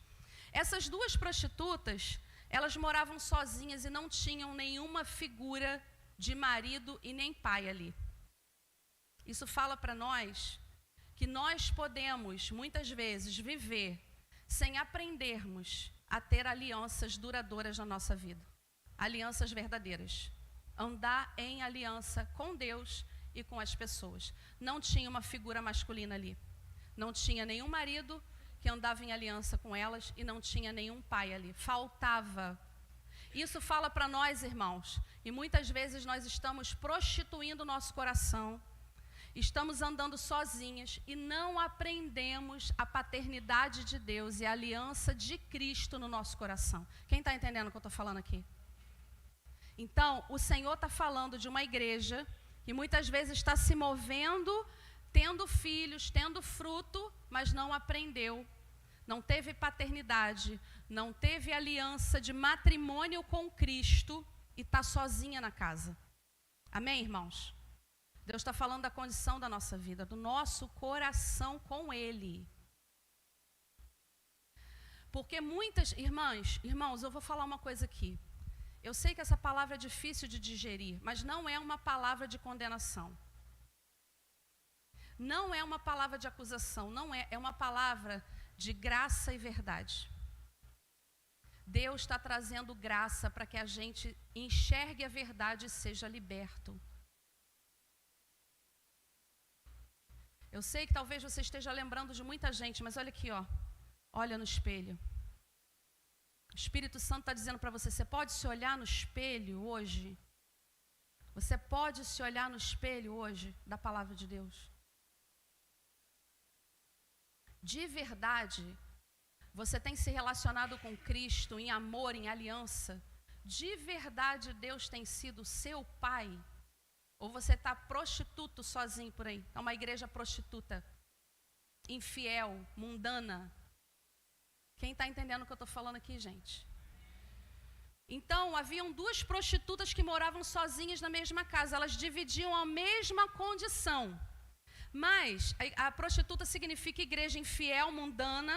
Essas duas prostitutas, elas moravam sozinhas e não tinham nenhuma figura de marido e nem pai ali. Isso fala para nós que nós podemos, muitas vezes, viver sem aprendermos a ter alianças duradouras na nossa vida. Alianças verdadeiras. Andar em aliança com Deus e com as pessoas. Não tinha uma figura masculina ali. Não tinha nenhum marido que andava em aliança com elas e não tinha nenhum pai ali. Faltava. Isso fala para nós, irmãos, e muitas vezes nós estamos prostituindo o nosso coração. Estamos andando sozinhas e não aprendemos a paternidade de Deus e a aliança de Cristo no nosso coração. Quem está entendendo o que eu estou falando aqui? Então, o Senhor está falando de uma igreja que muitas vezes está se movendo, tendo filhos, tendo fruto, mas não aprendeu, não teve paternidade, não teve aliança de matrimônio com Cristo e está sozinha na casa. Amém, irmãos? Deus está falando da condição da nossa vida, do nosso coração com Ele. Porque muitas, irmãos, eu vou falar uma coisa aqui. Eu sei que essa palavra é difícil de digerir, mas não é uma palavra de condenação. Não é uma palavra de acusação, é uma palavra de graça e verdade. Deus está trazendo graça para que a gente enxergue a verdade e seja liberto. Eu sei que talvez você esteja lembrando de muita gente, mas olha aqui, ó. Olha no espelho. O Espírito Santo está dizendo para você, você pode se olhar no espelho hoje? Você pode se olhar no espelho hoje da palavra de Deus? De verdade, você tem se relacionado com Cristo em amor, em aliança? De verdade Deus tem sido seu Pai? Ou você está prostituto sozinho por aí? É uma igreja prostituta, infiel, mundana. Quem está entendendo o que eu estou falando aqui, gente? Então, haviam duas prostitutas que moravam sozinhas na mesma casa. Elas dividiam a mesma condição. Mas a prostituta significa igreja infiel, mundana.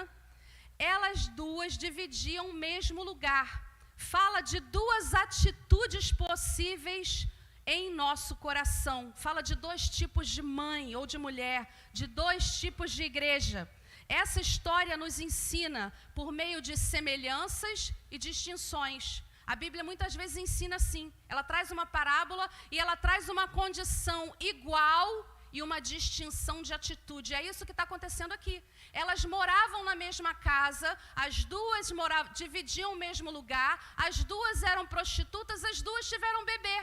Elas duas dividiam o mesmo lugar. Fala de duas atitudes possíveis em nosso coração. Fala de dois tipos de mãe ou de mulher, de dois tipos de igreja. Essa história nos ensina por meio de semelhanças e distinções. A Bíblia muitas vezes ensina assim. Ela traz uma parábola e ela traz uma condição igual e uma distinção de atitude. É isso que está acontecendo aqui. Elas moravam na mesma casa, as duas dividiam o mesmo lugar, as duas eram prostitutas, as duas tiveram bebê.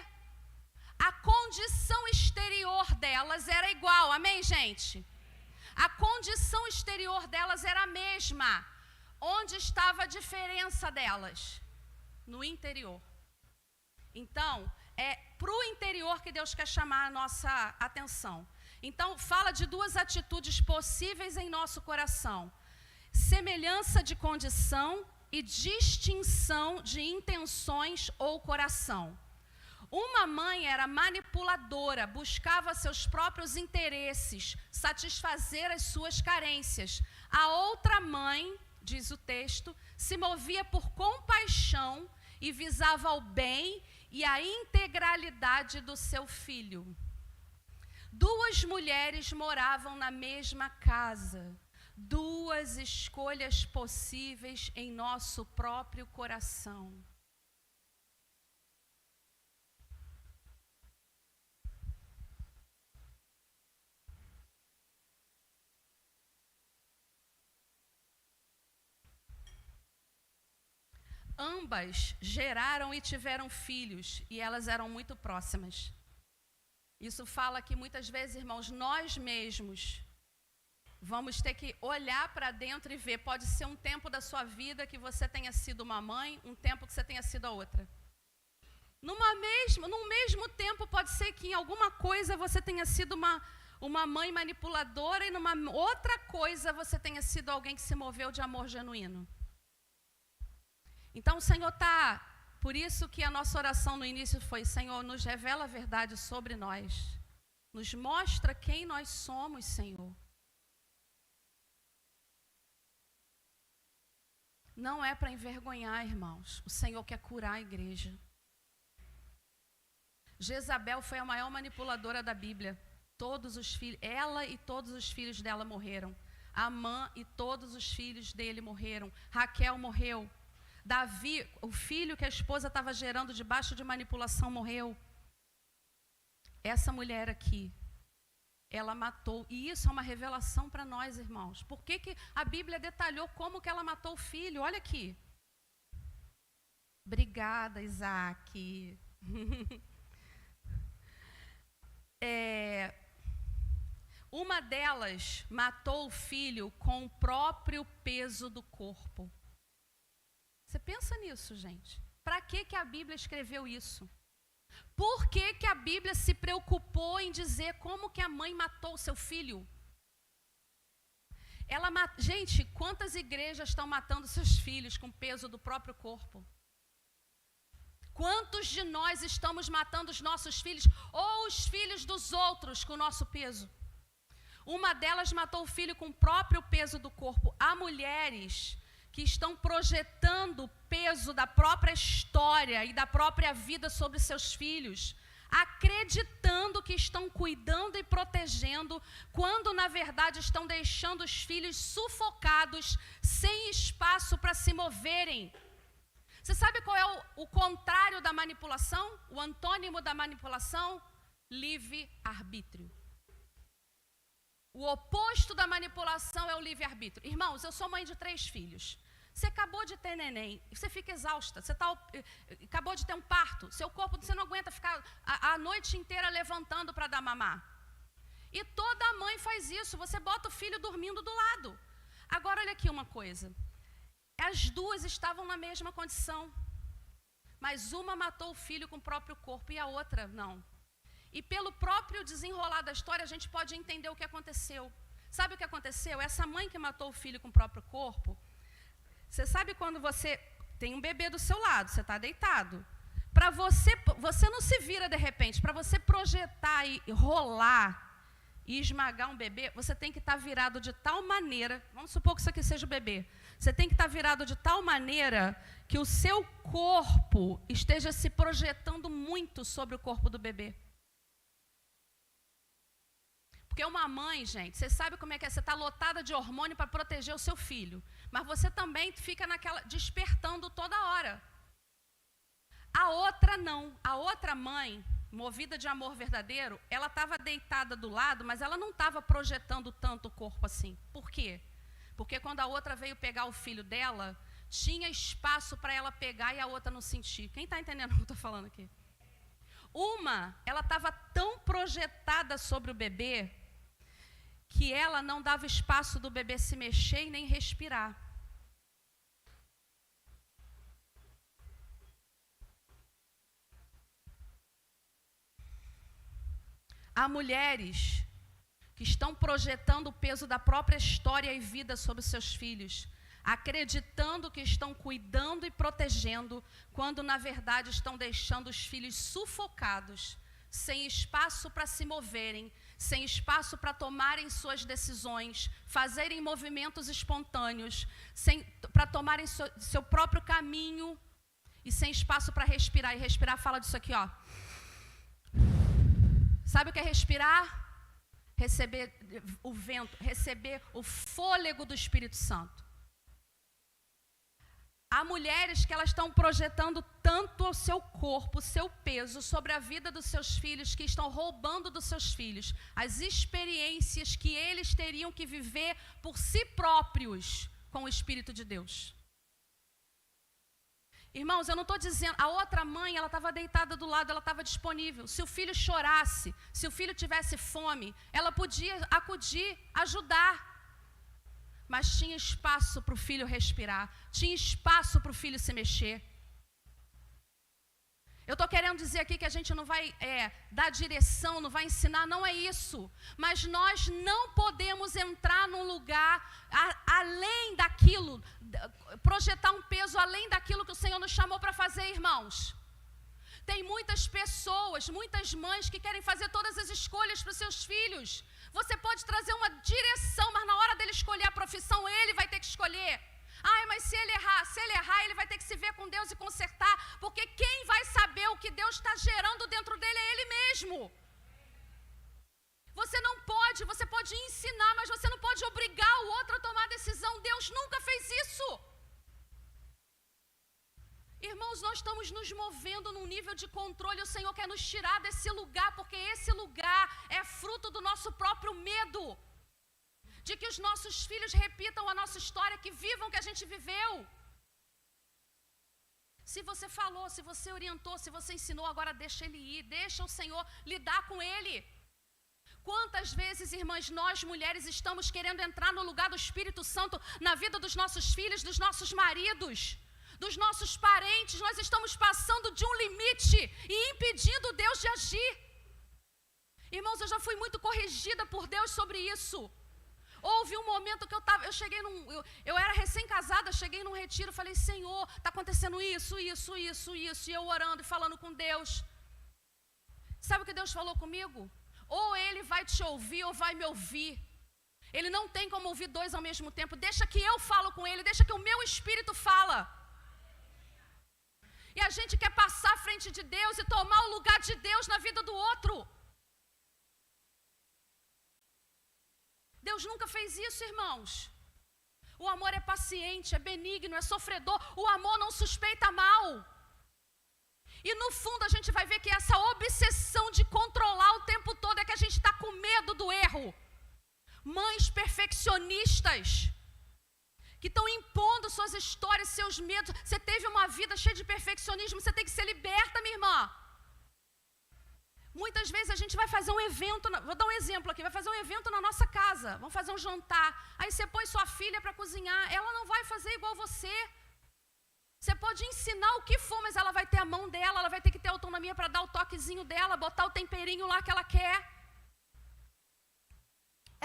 A condição exterior delas era igual, amém, gente? A condição exterior delas era a mesma. Onde estava a diferença delas? No interior. Então, é para o interior que Deus quer chamar a nossa atenção. Então, fala de duas atitudes possíveis em nosso coração: semelhança de condição e distinção de intenções ou coração. Uma mãe era manipuladora, buscava seus próprios interesses, satisfazer as suas carências. A outra mãe, diz o texto, se movia por compaixão e visava o bem e a integralidade do seu filho. Duas mulheres moravam na mesma casa. Duas escolhas possíveis em nosso próprio coração. Ambas geraram e tiveram filhos, e elas eram muito próximas. Isso fala que muitas vezes, irmãos, nós mesmos vamos ter que olhar para dentro e ver. Pode ser um tempo da sua vida que você tenha sido uma mãe, um tempo que você tenha sido a outra. No mesmo tempo, pode ser que em alguma coisa você tenha sido uma mãe manipuladora e numa outra coisa você tenha sido alguém que se moveu de amor genuíno. Então o Senhor está, por isso que a nossa oração no início foi: Senhor, nos revela a verdade sobre nós, nos mostra quem nós somos, Senhor. Não é para envergonhar, irmãos, o Senhor quer curar a igreja. Jezabel foi a maior manipuladora da Bíblia. Ela e todos os filhos dela morreram. Amã e todos os filhos dele morreram. Raquel morreu. Davi, o filho que a esposa estava gerando debaixo de manipulação, morreu. Essa mulher aqui, ela matou. E isso é uma revelação para nós, irmãos. Por que a Bíblia detalhou como que ela matou o filho? Olha aqui. Obrigada, Isaac. Uma delas matou o filho com o próprio peso do corpo. Você pensa nisso, gente? Para que a Bíblia escreveu isso? Por que a Bíblia se preocupou em dizer como que a mãe matou o seu filho? Gente, quantas igrejas estão matando seus filhos com o peso do próprio corpo? Quantos de nós estamos matando os nossos filhos ou os filhos dos outros com o nosso peso? Uma delas matou o filho com o próprio peso do corpo. Há mulheres que estão projetando o peso da própria história e da própria vida sobre seus filhos, acreditando que estão cuidando e protegendo, quando na verdade estão deixando os filhos sufocados, sem espaço para se moverem. Você sabe qual é o contrário da manipulação? O antônimo da manipulação? Livre-arbítrio. O oposto da manipulação é o livre-arbítrio. Irmãos, eu sou mãe de 3 filhos. Você acabou de ter neném, você fica exausta, você acabou de ter um parto, seu corpo, você não aguenta ficar a noite inteira levantando para dar mamar. E toda mãe faz isso, você bota o filho dormindo do lado. Agora olha aqui uma coisa, as duas estavam na mesma condição, mas uma matou o filho com o próprio corpo e a outra não. E pelo próprio desenrolar da história, a gente pode entender o que aconteceu. Sabe o que aconteceu? Essa mãe que matou o filho com o próprio corpo, você sabe quando você tem um bebê do seu lado, você está deitado. Para você não se vira de repente, para você projetar e rolar e esmagar um bebê, você tem que estar virado de tal maneira, vamos supor que isso aqui seja o bebê, você tem que estar virado de tal maneira que o seu corpo esteja se projetando muito sobre o corpo do bebê. Porque uma mãe, gente, você sabe como é que é, você está lotada de hormônio para proteger o seu filho, mas você também fica naquela, despertando toda hora. A outra não. A outra mãe, movida de amor verdadeiro, ela estava deitada do lado, mas ela não estava projetando tanto o corpo assim. Por quê? Porque quando a outra veio pegar o filho dela, tinha espaço para ela pegar e a outra não sentir. Quem está entendendo o que eu estou falando aqui? Uma, ela estava tão projetada sobre o bebê, que ela não dava espaço do bebê se mexer e nem respirar. Há mulheres que estão projetando o peso da própria história e vida sobre seus filhos, acreditando que estão cuidando e protegendo, quando na verdade estão deixando os filhos sufocados, sem espaço para se moverem, sem espaço para tomarem suas decisões, fazerem movimentos espontâneos, para tomarem seu próprio caminho e sem espaço para respirar. E respirar fala disso aqui, ó. Sabe o que é respirar? Receber o vento, receber o fôlego do Espírito Santo. Há mulheres que elas estão projetando tanto o seu corpo, o seu peso sobre a vida dos seus filhos, que estão roubando dos seus filhos as experiências que eles teriam que viver por si próprios com o Espírito de Deus. Irmãos, eu não estou dizendo, a outra mãe, ela estava deitada do lado, ela estava disponível. Se o filho chorasse, se o filho tivesse fome, ela podia acudir, ajudar. Mas tinha espaço para o filho respirar, tinha espaço para o filho se mexer. Eu estou querendo dizer aqui que a gente não vai dar direção, não vai ensinar, não é isso. Mas nós não podemos entrar num lugar além daquilo, projetar um peso além daquilo que o Senhor nos chamou para fazer, irmãos. Tem muitas pessoas, muitas mães que querem fazer todas as escolhas para os seus filhos. Você pode trazer uma direção, mas na hora dele escolher a profissão, ele vai ter que escolher. Ai, mas se ele errar, ele vai ter que se ver com Deus e consertar, porque quem vai saber o que Deus está gerando dentro dele é ele mesmo. Você pode ensinar, mas você não pode obrigar o outro a tomar decisão. Deus nunca fez isso. Irmãos, nós estamos nos movendo num nível de controle, o Senhor quer nos tirar desse lugar, porque esse lugar é fruto do nosso próprio medo, de que os nossos filhos repitam a nossa história, que vivam o que a gente viveu. Se você falou, se você orientou, se você ensinou, agora deixa ele ir, deixa o Senhor lidar com ele. Quantas vezes, irmãs, nós mulheres estamos querendo entrar no lugar do Espírito Santo na vida dos nossos filhos, dos nossos maridos, dos nossos parentes, nós estamos passando de um limite e impedindo Deus de agir. Irmãos, eu já fui muito corrigida por Deus sobre isso. Houve um momento que eu era recém-casada, cheguei num retiro, falei, Senhor, está acontecendo isso, e eu orando e falando com Deus. Sabe o que Deus falou comigo? Ou Ele vai te ouvir ou vai me ouvir. Ele não tem como ouvir dois ao mesmo tempo. Deixa que eu falo com Ele, deixa que o meu espírito fala. E a gente quer passar à frente de Deus e tomar o lugar de Deus na vida do outro. Deus nunca fez isso, irmãos. O amor é paciente, é benigno, é sofredor. O amor não suspeita mal. E no fundo a gente vai ver que essa obsessão de controlar o tempo todo é que a gente está com medo do erro. Mães perfeccionistas, que estão impondo suas histórias, seus medos. Você teve uma vida cheia de perfeccionismo, você tem que ser liberta, minha irmã. Muitas vezes a gente vai fazer um evento, vou dar um exemplo aqui, vai fazer um evento na nossa casa, vamos fazer um jantar, aí você põe sua filha para cozinhar, ela não vai fazer igual você. Você pode ensinar o que for, mas ela vai ter a mão dela, ela vai ter que ter autonomia para dar o toquezinho dela, botar o temperinho lá que ela quer.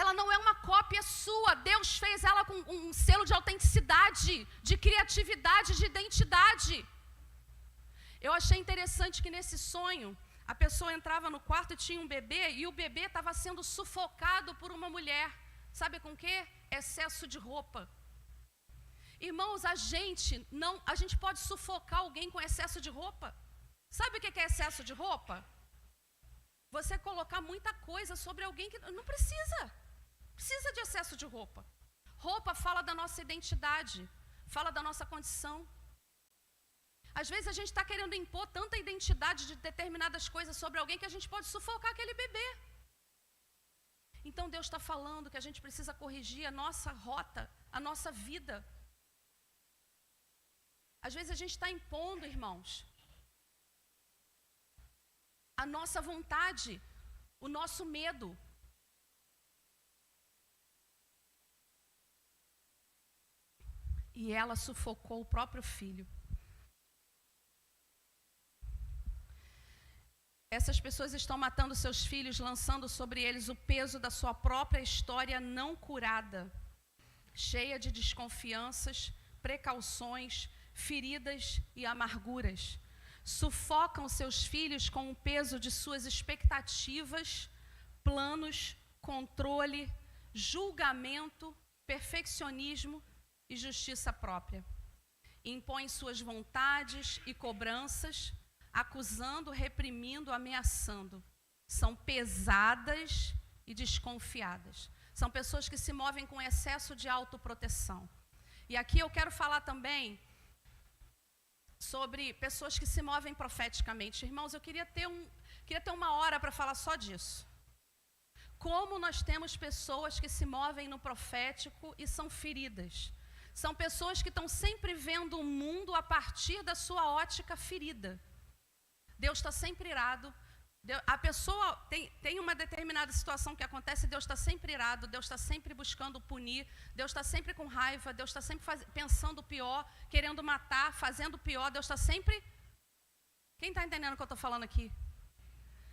Ela não é uma cópia sua, Deus fez ela com um selo de autenticidade, de criatividade, de identidade. Eu achei interessante que nesse sonho, a pessoa entrava no quarto e tinha um bebê, e o bebê estava sendo sufocado por uma mulher. Sabe com o quê? Excesso de roupa. Irmãos, a gente pode sufocar alguém com excesso de roupa. Sabe o que é excesso de roupa? Você colocar muita coisa sobre alguém que não precisa. Precisa de excesso de roupa. Roupa fala da nossa identidade, fala da nossa condição. Às vezes a gente está querendo impor tanta identidade de determinadas coisas sobre alguém que a gente pode sufocar aquele bebê. Então Deus está falando que a gente precisa corrigir a nossa rota, a nossa vida. Às vezes a gente está impondo, irmãos, a nossa vontade, o nosso medo. E ela sufocou o próprio filho. Essas pessoas estão matando seus filhos, lançando sobre eles o peso da sua própria história não curada, cheia de desconfianças, precauções, feridas e amarguras. Sufocam seus filhos com o peso de suas expectativas, planos, controle, julgamento, perfeccionismo e justiça própria. Impõem suas vontades e cobranças, acusando, reprimindo, ameaçando. São pesadas e desconfiadas. São pessoas que se movem com excesso de autoproteção. E aqui eu quero falar também sobre pessoas que se movem profeticamente. Irmãos, eu queria ter uma hora para falar só disso. Como nós temos pessoas que se movem no profético e são feridas. São pessoas que estão sempre vendo o mundo a partir da sua ótica ferida. Deus está sempre irado. A pessoa tem uma determinada situação que acontece, Deus está sempre irado, Deus está sempre buscando punir, Deus está sempre com raiva, Deus está sempre pensando o pior, querendo matar, fazendo o pior, Deus está sempre... Quem está entendendo o que eu estou falando aqui?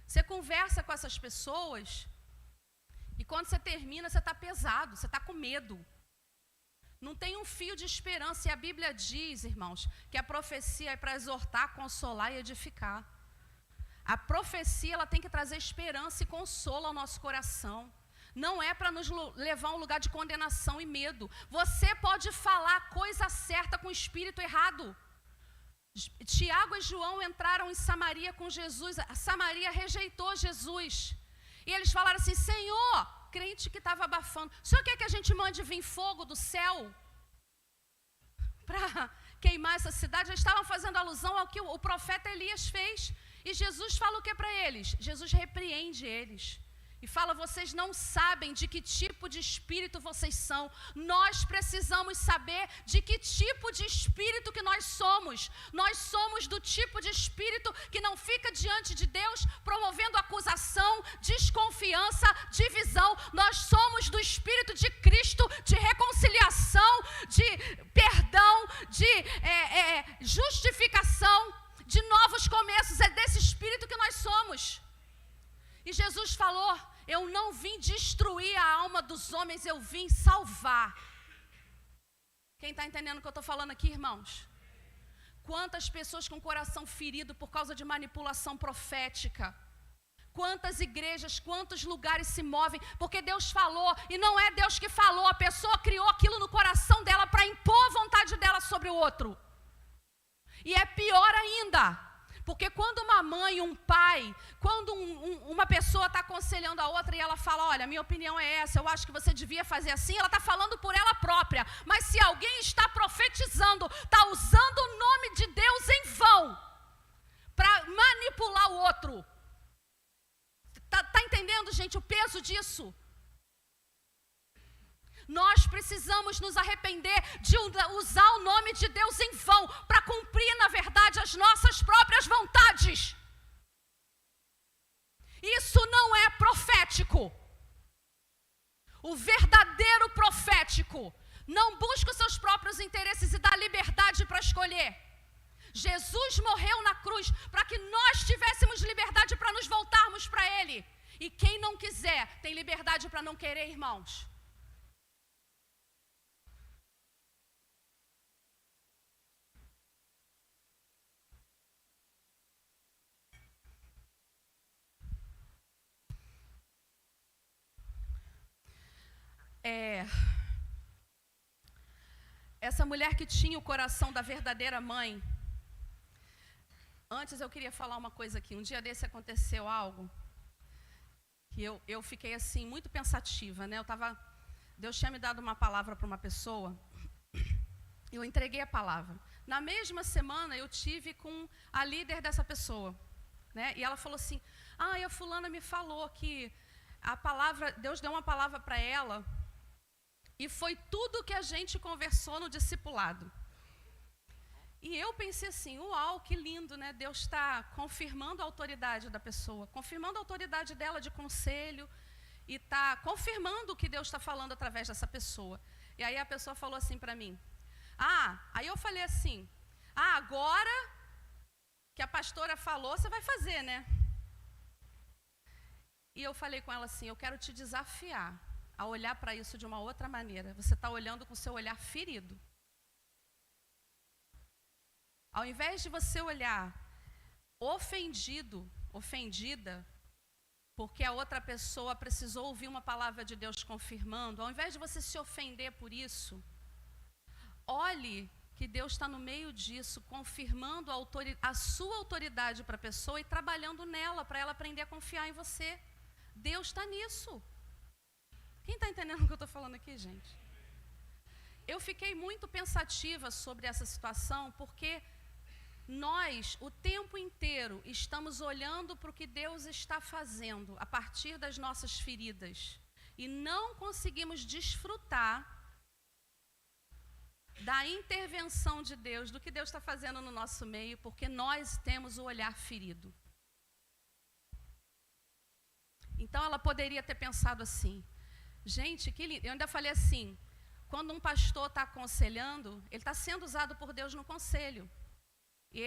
Você conversa com essas pessoas e quando você termina, você está pesado, você está com medo. Não tem um fio de esperança. E a Bíblia diz, irmãos, que a profecia é para exortar, consolar e edificar. A profecia ela tem que trazer esperança e consolo ao nosso coração. Não é para nos levar a um lugar de condenação e medo. Você pode falar a coisa certa com o espírito errado. Tiago e João entraram em Samaria com Jesus. A Samaria rejeitou Jesus. E eles falaram assim: Senhor, crente que estava abafando, o Senhor quer que a gente mande vir fogo do céu para queimar essa cidade? Eles estavam fazendo alusão ao que o profeta Elias fez. E Jesus fala o que para eles? Jesus repreende eles. E fala: vocês não sabem de que tipo de espírito vocês são. Nós precisamos saber de que tipo de espírito que nós somos. Nós somos do tipo de espírito que não fica diante de Deus promovendo acusação, desconfiança, divisão. Nós somos do espírito de Cristo, de reconciliação, de perdão, de justificação, de novos começos. É desse espírito que nós somos. E Jesus falou: eu não vim destruir a alma dos homens, eu vim salvar. Quem está entendendo o que eu estou falando aqui, irmãos? Quantas pessoas com o coração ferido por causa de manipulação profética. Quantas igrejas, quantos lugares se movem, porque Deus falou, e não é Deus que falou, a pessoa criou aquilo no coração dela para impor a vontade dela sobre o outro. E é pior ainda. Porque quando uma mãe, um pai, quando uma pessoa está aconselhando a outra e ela fala: olha, minha opinião é essa, eu acho que você devia fazer assim, ela está falando por ela própria. Mas se alguém está profetizando, está usando o nome de Deus em vão para manipular o outro. Está entendendo, gente, o peso disso? Nós precisamos nos arrepender de usar o nome de Deus em vão para cumprir, na verdade, as nossas próprias vontades. Isso não é profético. O verdadeiro profético não busca os seus próprios interesses e dá liberdade para escolher. Jesus morreu na cruz para que nós tivéssemos liberdade para nos voltarmos para Ele. E quem não quiser tem liberdade para não querer, irmãos. Essa mulher que tinha o coração da verdadeira mãe. Antes eu queria falar uma coisa aqui. Um dia desse aconteceu algo que eu fiquei assim muito pensativa, né? Deus tinha me dado uma palavra para uma pessoa. Eu entreguei a palavra. Na mesma semana, eu tive com a líder dessa pessoa, né? E ela falou assim, a fulana me falou que a palavra, Deus deu uma palavra para ela, e foi tudo que a gente conversou no discipulado. E eu pensei assim, uau, que lindo, né? Deus está confirmando a autoridade da pessoa, confirmando a autoridade dela de conselho, e está confirmando o que Deus está falando através dessa pessoa. E aí a pessoa falou assim para mim, aí eu falei assim, agora que a pastora falou, você vai fazer, né? E eu falei com ela assim, eu quero te desafiar a olhar para isso de uma outra maneira. Você está olhando com o seu olhar ferido. Ao invés de você olhar ofendido, ofendida, porque a outra pessoa precisou ouvir uma palavra de Deus confirmando, ao invés de você se ofender por isso, olhe que Deus está no meio disso, confirmando a sua autoridade para a pessoa e trabalhando nela, para ela aprender a confiar em você. Deus está nisso. Quem está entendendo o que eu estou falando aqui, gente? Eu fiquei muito pensativa sobre essa situação, porque nós, o tempo inteiro, estamos olhando para o que Deus está fazendo a partir das nossas feridas e não conseguimos desfrutar da intervenção de Deus, do que Deus está fazendo no nosso meio, porque nós temos o olhar ferido. Então ela poderia ter pensado assim, gente, que lindo. Eu ainda falei assim, quando um pastor está aconselhando, ele está sendo usado por Deus no conselho. E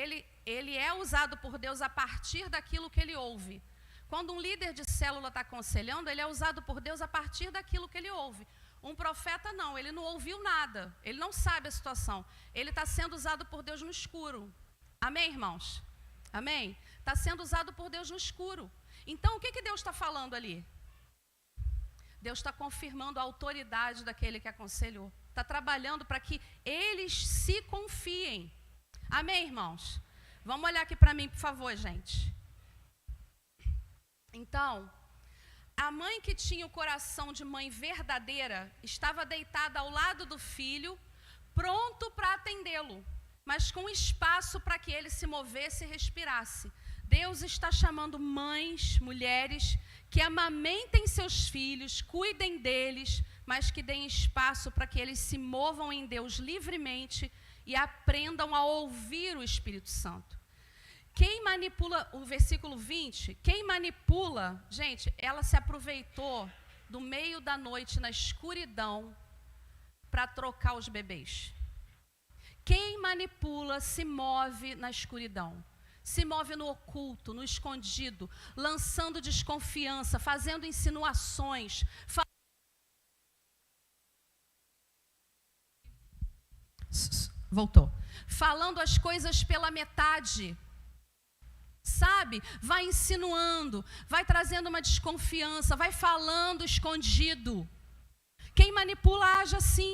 ele é usado por Deus a partir daquilo que ele ouve. Quando um líder de célula está aconselhando, ele é usado por Deus a partir daquilo que ele ouve. Um profeta não, ele não ouviu nada, ele não sabe a situação. Ele está sendo usado por Deus no escuro. Amém, irmãos? Amém? Está sendo usado por Deus no escuro. Então, o que Deus está falando ali? Deus está confirmando a autoridade daquele que aconselhou. Está trabalhando para que eles se confiem. Amém, irmãos? Vamos olhar aqui para mim, por favor, gente. Então, a mãe que tinha o coração de mãe verdadeira estava deitada ao lado do filho, pronto para atendê-lo, mas com espaço para que ele se movesse e respirasse. Deus está chamando mães, mulheres, que amamentem seus filhos, cuidem deles, mas que deem espaço para que eles se movam em Deus livremente e aprendam a ouvir o Espírito Santo. Quem manipula, o versículo 20, quem manipula, gente, ela se aproveitou do meio da noite na escuridão para trocar os bebês. Quem manipula se move na escuridão, se move no oculto, no escondido, lançando desconfiança, fazendo insinuações, falando as coisas pela metade. Sabe, vai insinuando, vai trazendo uma desconfiança, vai falando escondido. Quem manipula age assim.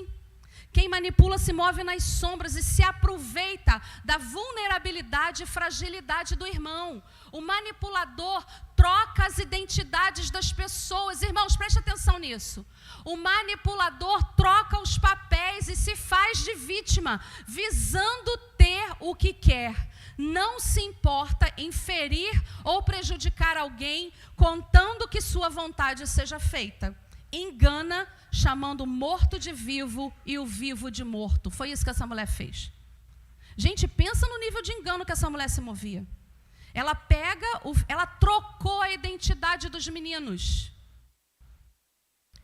Quem manipula se move nas sombras e se aproveita da vulnerabilidade e fragilidade do irmão. O manipulador troca as identidades das pessoas. Irmãos, preste atenção nisso. O manipulador troca os papéis e se faz de vítima, visando ter o que quer. Não se importa em ferir ou prejudicar alguém, contando que sua vontade seja feita. Engana, chamando o morto de vivo e o vivo de morto. Foi isso que essa mulher fez. Gente, pensa no nível de engano que essa mulher se movia. Ela trocou a identidade dos meninos.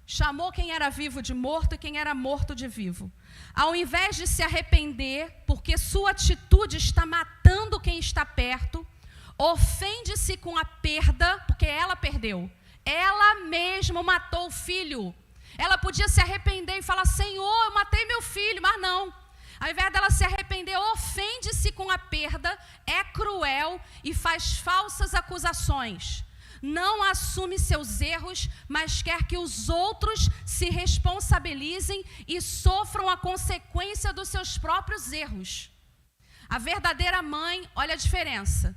Chamou quem era vivo de morto e quem era morto de vivo. Ao invés de se arrepender, porque sua atitude está matando quem está perto, ofende-se com a perda, porque ela perdeu. Ela mesma matou o filho. Ela podia se arrepender e falar, Senhor, eu matei meu filho, mas não. Ao invés dela se arrepender, ofende-se com a perda, é cruel e faz falsas acusações. Não assume seus erros, mas quer que os outros se responsabilizem e sofram a consequência dos seus próprios erros. A verdadeira mãe, olha a diferença.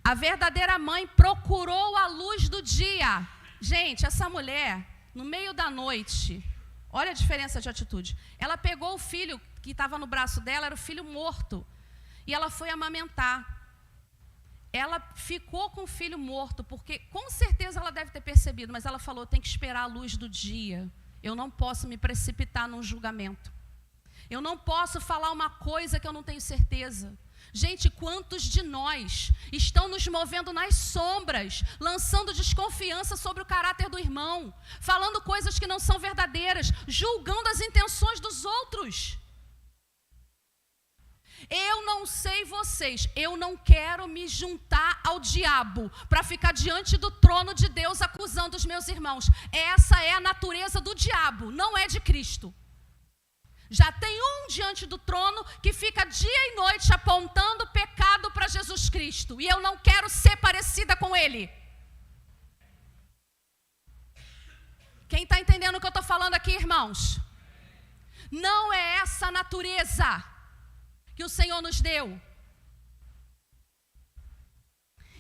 A verdadeira mãe procurou a luz do dia. Gente, essa mulher, no meio da noite, olha a diferença de atitude. Ela pegou o filho que estava no braço dela, era o filho morto. e ela foi amamentar. Ela ficou com o filho morto, porque com certeza ela deve ter percebido, mas ela falou, tem que esperar a luz do dia. Eu não posso me precipitar num julgamento. Eu não posso falar uma coisa que eu não tenho certeza. Gente, quantos de nós estão nos movendo nas sombras, lançando desconfiança sobre o caráter do irmão, falando coisas que não são verdadeiras, julgando as intenções dos outros? Eu não sei vocês, eu não quero me juntar ao diabo para ficar diante do trono de Deus acusando os meus irmãos. Essa é a natureza do diabo, não é de Cristo. Já tem um diante do trono que fica dia e noite apontando pecado para Jesus Cristo. E eu não quero ser parecida com ele. Quem está entendendo o que eu estou falando aqui, irmãos? Não é essa a natureza que o Senhor nos deu.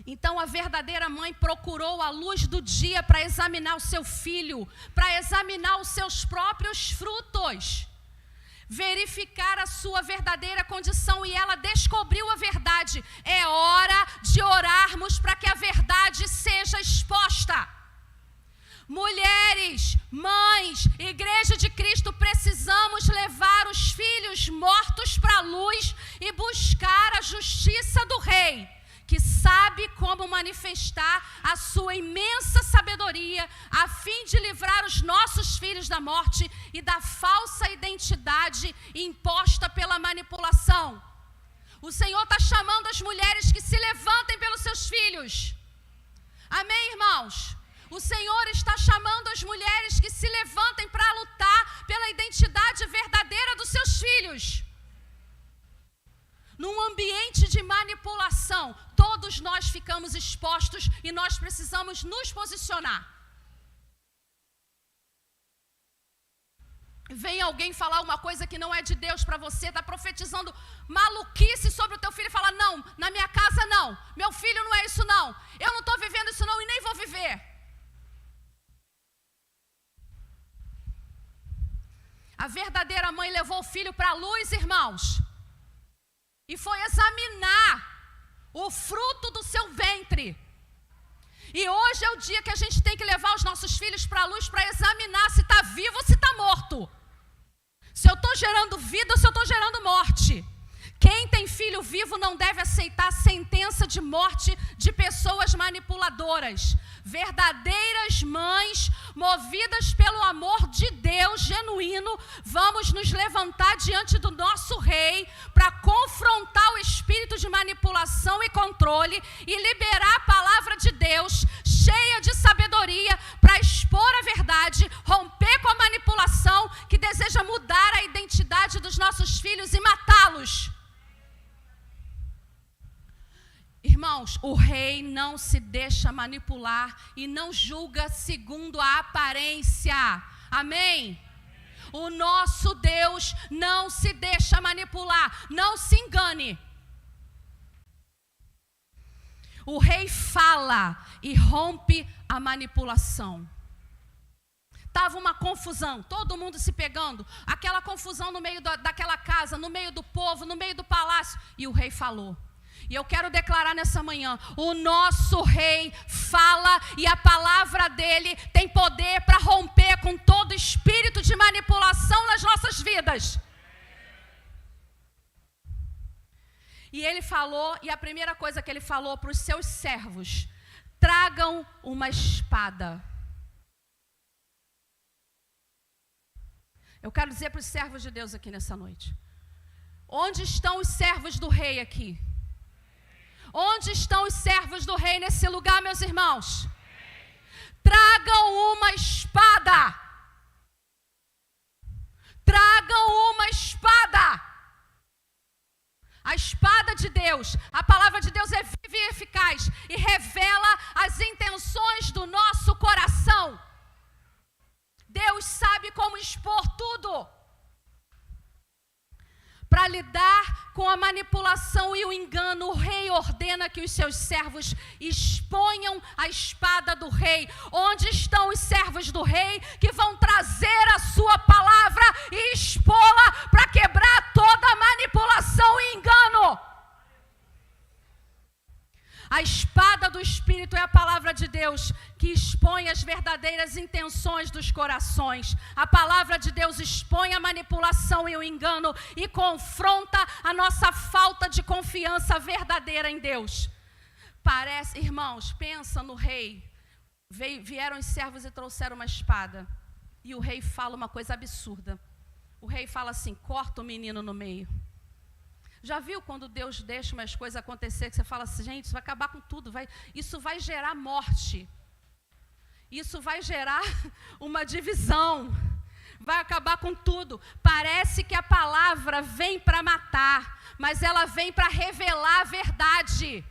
Então a verdadeira mãe procurou a luz do dia para examinar o seu filho, para examinar os seus próprios frutos, verificar a sua verdadeira condição, e ela descobriu a verdade. É hora de orarmos para que a verdade seja exposta. Mulheres, mães, Igreja de Cristo, precisamos levar os filhos mortos para a luz e buscar a justiça do Rei, que sabe como manifestar a sua imensa sabedoria, a fim de livrar os nossos filhos da morte e da falsa identidade imposta pela manipulação. O Senhor está chamando as mulheres que se levantem pelos seus filhos. Amém, irmãos? O Senhor está chamando as mulheres que se levantem para lutar pela identidade verdadeira dos seus filhos. Num ambiente de manipulação, todos nós ficamos expostos e nós precisamos nos posicionar. Vem alguém falar uma coisa que não é de Deus para você, está profetizando maluquice sobre o teu filho e fala, não, na minha casa não, meu filho não é isso não, eu não estou vivendo isso não e nem vou viver. A verdadeira mãe levou o filho para a luz, irmãos, e foi examinar o fruto do seu ventre. E hoje é o dia que a gente tem que levar os nossos filhos para a luz para examinar se está vivo ou se está morto. Se eu estou gerando vida ou se eu estou gerando morte. Quem tem filho vivo não deve aceitar a sentença de morte de pessoas manipuladoras. Verdadeiras mães, movidas pelo amor de Deus genuíno, vamos nos levantar diante do nosso Rei para confrontar o espírito de manipulação e controle e liberar a palavra de Deus cheia de sabedoria para expor a verdade, romper com a manipulação que deseja mudar a identidade dos nossos filhos e matá-los. Irmãos, o rei não se deixa manipular e não julga segundo a aparência. Amém? O nosso Deus não se deixa manipular. Não se engane. O rei fala e rompe a manipulação. Estava uma confusão, todo mundo se pegando, aquela confusão no meio daquela casa, no meio do povo, no meio do palácio. E o rei falou. E eu quero declarar nessa manhã, o nosso rei fala e a palavra dele tem poder para romper com todo espírito de manipulação nas nossas vidas. E ele falou, e a primeira coisa que ele falou para os seus servos, tragam uma espada. Eu quero dizer para os servos de Deus aqui nessa noite, onde estão os servos do rei aqui? Onde estão os servos do rei nesse lugar, meus irmãos? Tragam uma espada. Tragam uma espada. A espada de Deus, a palavra de Deus é viva e eficaz e revela as intenções do nosso coração. Deus sabe como expor tudo. Para lidar com a manipulação e o engano, o rei ordena que os seus servos exponham a espada do rei. Onde estão os servos do rei que vão trazer a sua palavra e expô-la para quebrar toda a manipulação e engano? A espada do Espírito é a palavra de Deus, que expõe as verdadeiras intenções dos corações. A palavra de Deus expõe a manipulação e o engano e confronta a nossa falta de confiança verdadeira em Deus. Parece, irmãos, pensa no rei. Vieram os servos e trouxeram uma espada. E o rei fala uma coisa absurda. O rei fala assim: corta o menino no meio. Já viu quando Deus deixa umas coisas acontecer, que você fala assim: gente, isso vai acabar com tudo, isso vai gerar morte, isso vai gerar uma divisão, vai acabar com tudo. Parece que a palavra vem para matar, mas ela vem para revelar a verdade.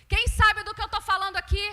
Quem sabe do que eu estou falando aqui?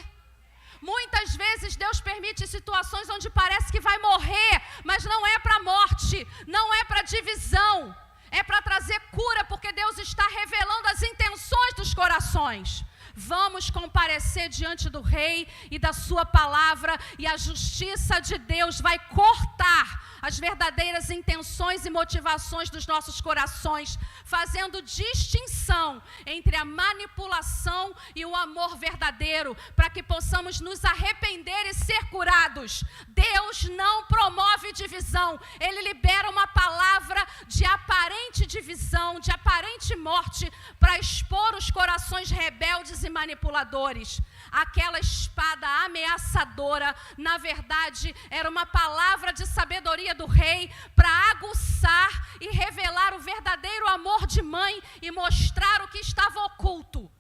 Muitas vezes Deus permite situações onde parece que vai morrer, mas não é para morte, não é para divisão. É para trazer cura, porque Deus está revelando as intenções dos corações. Vamos comparecer diante do rei e da sua palavra, e a justiça de Deus vai cortar as verdadeiras intenções e motivações dos nossos corações, fazendo distinção entre a manipulação e o amor verdadeiro, para que possamos nos arrepender e ser curados. Deus não promove divisão, Ele libera uma palavra de aparente divisão, de aparente morte, para expor os corações rebeldes e manipuladores. Aquela espada ameaçadora, na verdade, era uma palavra de sabedoria do rei para aguçar e revelar o verdadeiro amor de mãe e mostrar o que estava oculto.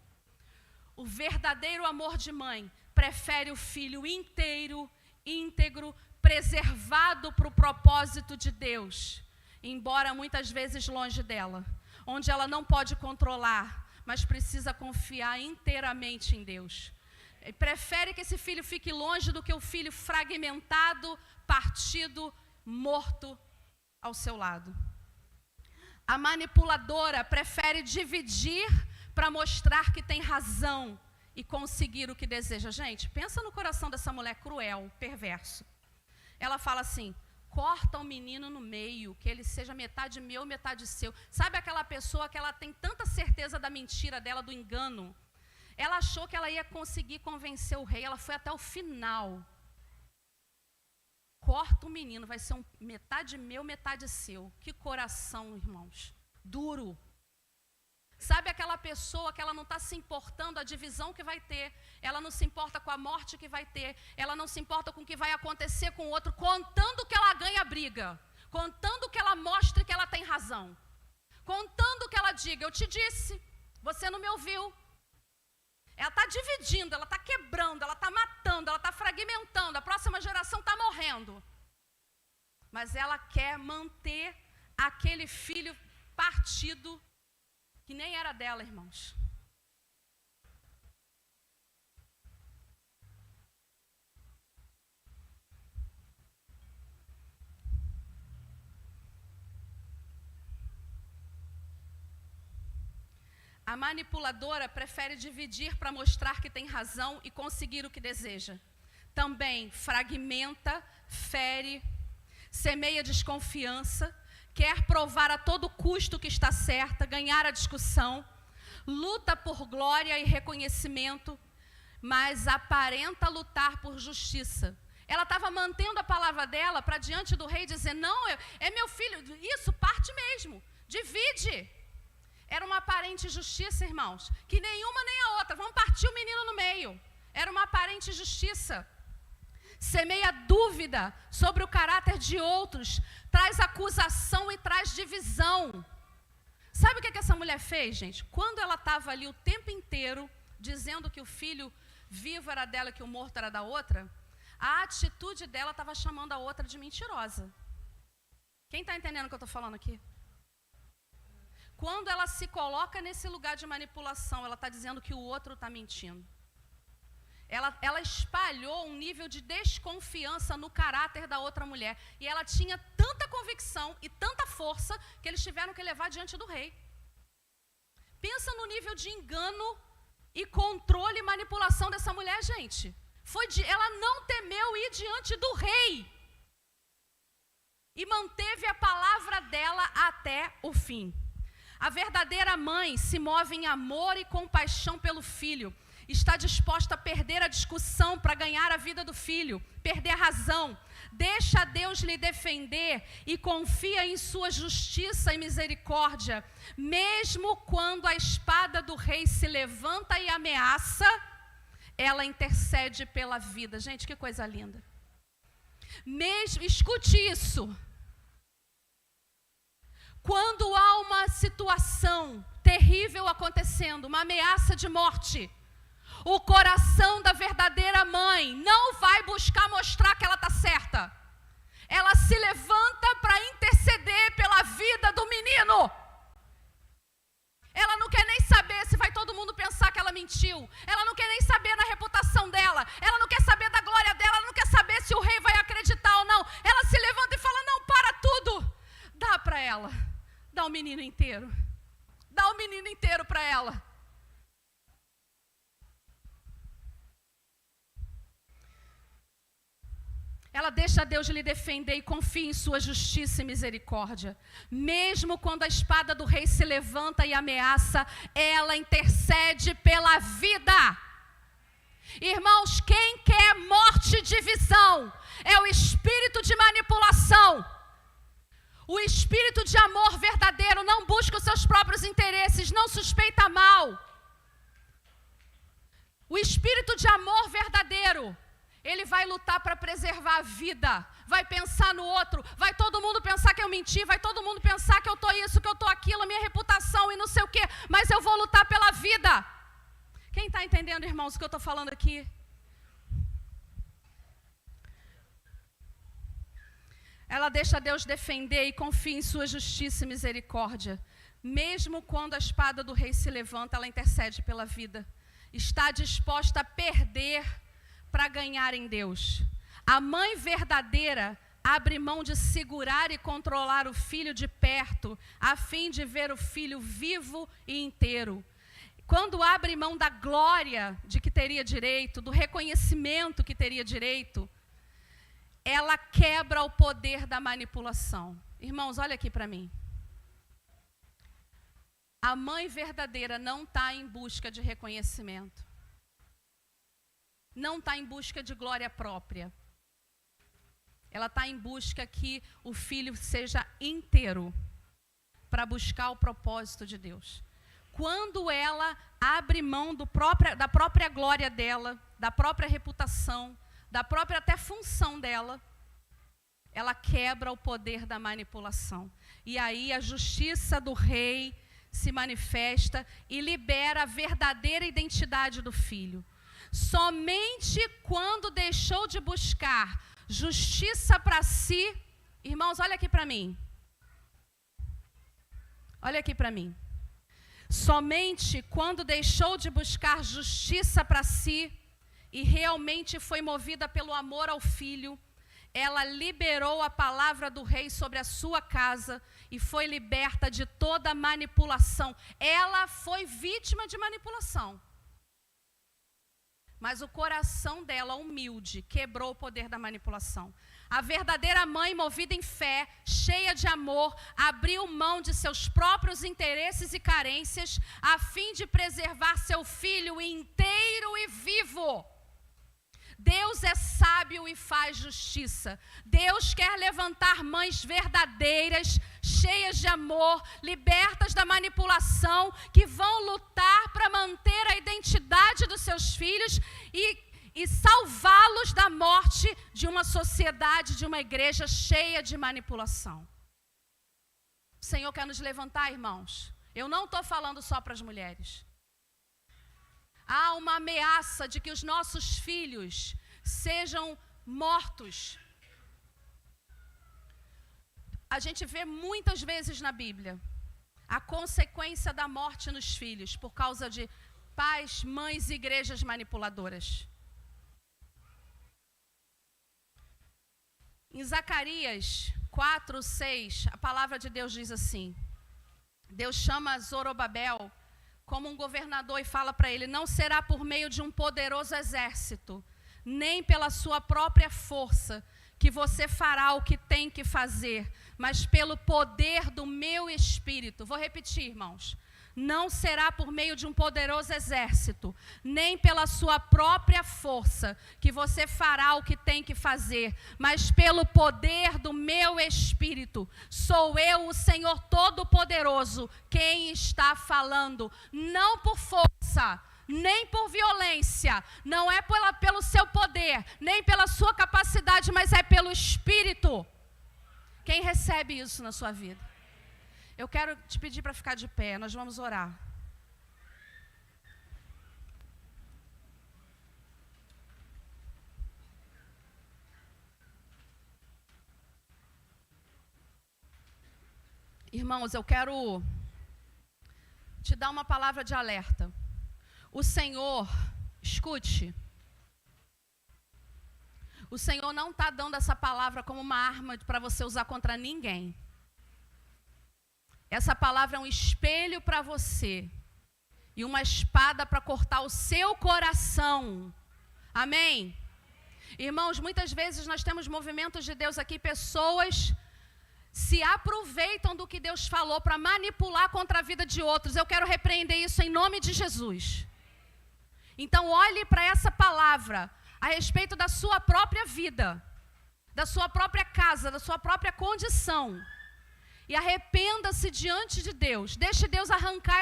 O verdadeiro amor de mãe prefere o filho inteiro, íntegro, preservado para o propósito de Deus, embora muitas vezes longe dela, onde ela não pode controlar, mas precisa confiar inteiramente em Deus. E prefere que esse filho fique longe do que o filho fragmentado, partido, morto ao seu lado. A manipuladora prefere dividir para mostrar que tem razão e conseguir o que deseja. Gente, pensa no coração dessa mulher cruel, perverso. Ela fala assim: corta o menino no meio, que ele seja metade meu, metade seu. Sabe aquela pessoa que ela tem tanta certeza da mentira dela, do engano? Ela achou que ela ia conseguir convencer o rei, ela foi até o final. Corta o menino, vai ser metade meu, metade seu. Que coração, irmãos, duro. Sabe aquela pessoa que ela não está se importando a divisão que vai ter, ela não se importa com a morte que vai ter, ela não se importa com o que vai acontecer com o outro, contando que ela ganha a briga, contando que ela mostre que ela tem razão, contando que ela diga: eu te disse, você não me ouviu. Ela está dividindo, ela está quebrando, ela está matando, ela está fragmentando, a próxima geração está morrendo. Mas ela quer manter aquele filho partido que nem era dela, irmãos. A manipuladora prefere dividir para mostrar que tem razão e conseguir o que deseja. Também fragmenta, fere, semeia desconfiança, quer provar a todo custo que está certa, ganhar a discussão, luta por glória e reconhecimento, mas aparenta lutar por justiça. Ela estava mantendo a palavra dela para diante do rei dizer: não, é meu filho, isso, parte mesmo, divide. Era uma aparente justiça, irmãos, que nenhuma nem a outra, vamos partir o menino no meio. Era uma aparente justiça. Semeia dúvida sobre o caráter de outros, traz acusação e traz divisão. Sabe o que essa mulher fez, gente? Quando ela estava ali o tempo inteiro dizendo que o filho vivo era dela e que o morto era da outra, a atitude dela estava chamando a outra de mentirosa. Quem está entendendo o que eu estou falando aqui? Quando ela se coloca nesse lugar de manipulação, ela está dizendo que o outro está mentindo. Ela espalhou um nível de desconfiança no caráter da outra mulher. E ela tinha tanta convicção e tanta força que eles tiveram que levar diante do rei. Pensa no nível de engano e controle e manipulação dessa mulher, gente. Ela não temeu ir diante do rei. E manteve a palavra dela até o fim. A verdadeira mãe se move em amor e compaixão pelo filho. está disposta a perder a discussão para ganhar a vida do filho, perder a razão. Deixa Deus lhe defender e confia em sua justiça e misericórdia, mesmo quando a espada do rei se levanta e ameaça, ela intercede pela vida. Gente, que coisa linda. Escute isso. Quando há uma situação terrível acontecendo, uma ameaça de morte, o coração da verdadeira mãe não vai buscar mostrar que ela está certa. Ela se levanta para interceder pela vida do menino. Ela não quer nem saber se vai todo mundo pensar que ela mentiu. Ela não quer nem saber da reputação dela. Ela não quer saber da glória dela. Ela não quer saber se o rei vai acreditar ou não. Ela se levanta e fala, não, para tudo. Dá para ela. Dá o menino inteiro. Dá o menino inteiro para ela. Ela deixa Deus lhe defender e confia em sua justiça e misericórdia. Mesmo quando a espada do rei se levanta e ameaça, ela intercede pela vida. Irmãos, quem quer morte e divisão é o espírito de manipulação. O espírito de amor verdadeiro não busca os seus próprios interesses, não suspeita mal. O espírito de amor verdadeiro, ele vai lutar para preservar a vida, vai pensar no outro, vai todo mundo pensar que eu menti, vai todo mundo pensar que eu estou isso, que eu estou aquilo, a minha reputação e não sei o quê, mas eu vou lutar pela vida. Quem está entendendo, irmãos, o que eu estou falando aqui? Ela deixa Deus defender e confia em sua justiça e misericórdia. Mesmo quando a espada do rei se levanta, ela intercede pela vida. Está disposta a perder para ganhar em Deus. A mãe verdadeira abre mão de segurar e controlar o filho de perto, a fim de ver o filho vivo e inteiro. Quando abre mão da glória de que teria direito, do reconhecimento que teria direito, ela quebra o poder da manipulação. Irmãos, olha aqui para mim. A mãe verdadeira não está em busca de reconhecimento. Não está em busca de glória própria. Ela está em busca que o filho seja inteiro para buscar o propósito de Deus. Quando ela abre mão da própria glória dela, da própria reputação, da própria até função dela, ela quebra o poder da manipulação. E aí a justiça do rei se manifesta e libera a verdadeira identidade do filho. Somente quando deixou de buscar justiça para si, irmãos, olha aqui para mim. Olha aqui para mim. Somente quando deixou de buscar justiça para si e realmente foi movida pelo amor ao filho, ela liberou a palavra do rei sobre a sua casa e foi liberta de toda manipulação. Ela foi vítima de manipulação. Mas o coração dela, humilde, quebrou o poder da manipulação. A verdadeira mãe, movida em fé, cheia de amor, abriu mão de seus próprios interesses e carências, a fim de preservar seu filho inteiro e vivo. Deus é sábio e faz justiça. Deus quer levantar mães verdadeiras, cheias de amor, libertas da manipulação, que vão lutar para manter a identidade dos seus filhos e salvá-los da morte de uma sociedade, de uma igreja cheia de manipulação. O Senhor quer nos levantar, irmãos. Eu não estou falando só para as mulheres. Há uma ameaça de que os nossos filhos sejam mortos. A gente vê muitas vezes na Bíblia a consequência da morte nos filhos por causa de pais, mães e igrejas manipuladoras. Em Zacarias 4:6, a palavra de Deus diz assim: Deus chama Zorobabel como um governador e fala para ele: não será por meio de um poderoso exército, nem pela sua própria força, que você fará o que tem que fazer, mas pelo poder do meu Espírito. Vou repetir, irmãos. não será por meio de um poderoso exército, nem pela sua própria força, que você fará o que tem que fazer, mas pelo poder do meu Espírito. Sou eu, o Senhor Todo-Poderoso, quem está falando, não por força, nem por violência, não é pelo seu poder, nem pela sua capacidade, mas é pelo Espírito. Quem recebe isso na sua vida? Eu quero te pedir para ficar de pé, nós vamos orar. Irmãos, eu quero te dar uma palavra de alerta. O Senhor, escute, o Senhor não está dando essa palavra como uma arma para você usar contra ninguém. Essa palavra é um espelho para você e uma espada para cortar o seu coração. Amém? Irmãos, muitas vezes nós temos movimentos de Deus aqui, pessoas se aproveitam do que Deus falou para manipular contra a vida de outros. Eu quero repreender isso em nome de Jesus. Então olhe para essa palavra a respeito da sua própria vida, da sua própria casa, da sua própria condição. E arrependa-se diante de Deus. Deixe Deus arrancar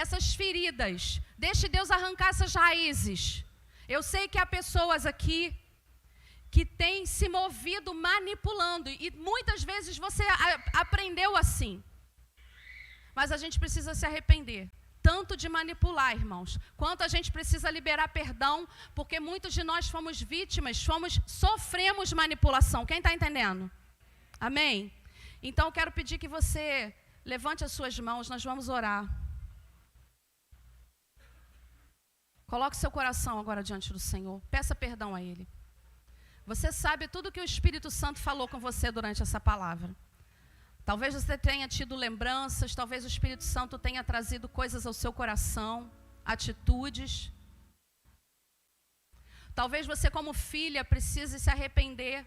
essas feridas. Deixe Deus arrancar essas raízes. Eu sei que há pessoas aqui que têm se movido manipulando. E muitas vezes você aprendeu assim. Mas a gente precisa se arrepender. Tanto de manipular, irmãos, quanto a gente precisa liberar perdão, porque muitos de nós fomos vítimas, sofremos manipulação. Quem está entendendo? Amém? Então eu quero pedir que você levante as suas mãos, nós vamos orar. Coloque seu coração agora diante do Senhor, peça perdão a Ele. Você sabe tudo que o Espírito Santo falou com você durante essa palavra. Talvez você tenha tido lembranças, talvez o Espírito Santo tenha trazido coisas ao seu coração, atitudes. Talvez você como filha precise se arrepender.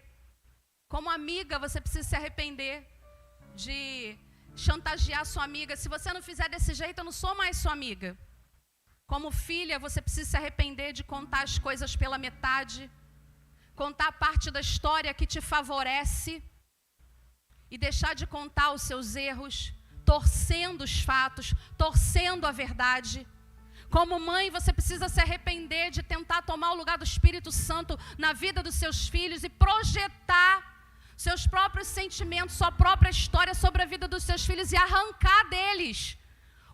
Como amiga você precisa se arrepender de chantagear sua amiga. Se você não fizer desse jeito, eu não sou mais sua amiga. Como filha, você precisa se arrepender de contar as coisas pela metade, contar a parte da história que te favorece e deixar de contar os seus erros, torcendo os fatos, torcendo a verdade. Como mãe, você precisa se arrepender de tentar tomar o lugar do Espírito Santo na vida dos seus filhos e projetar seus próprios sentimentos, sua própria história sobre a vida dos seus filhos e arrancar deles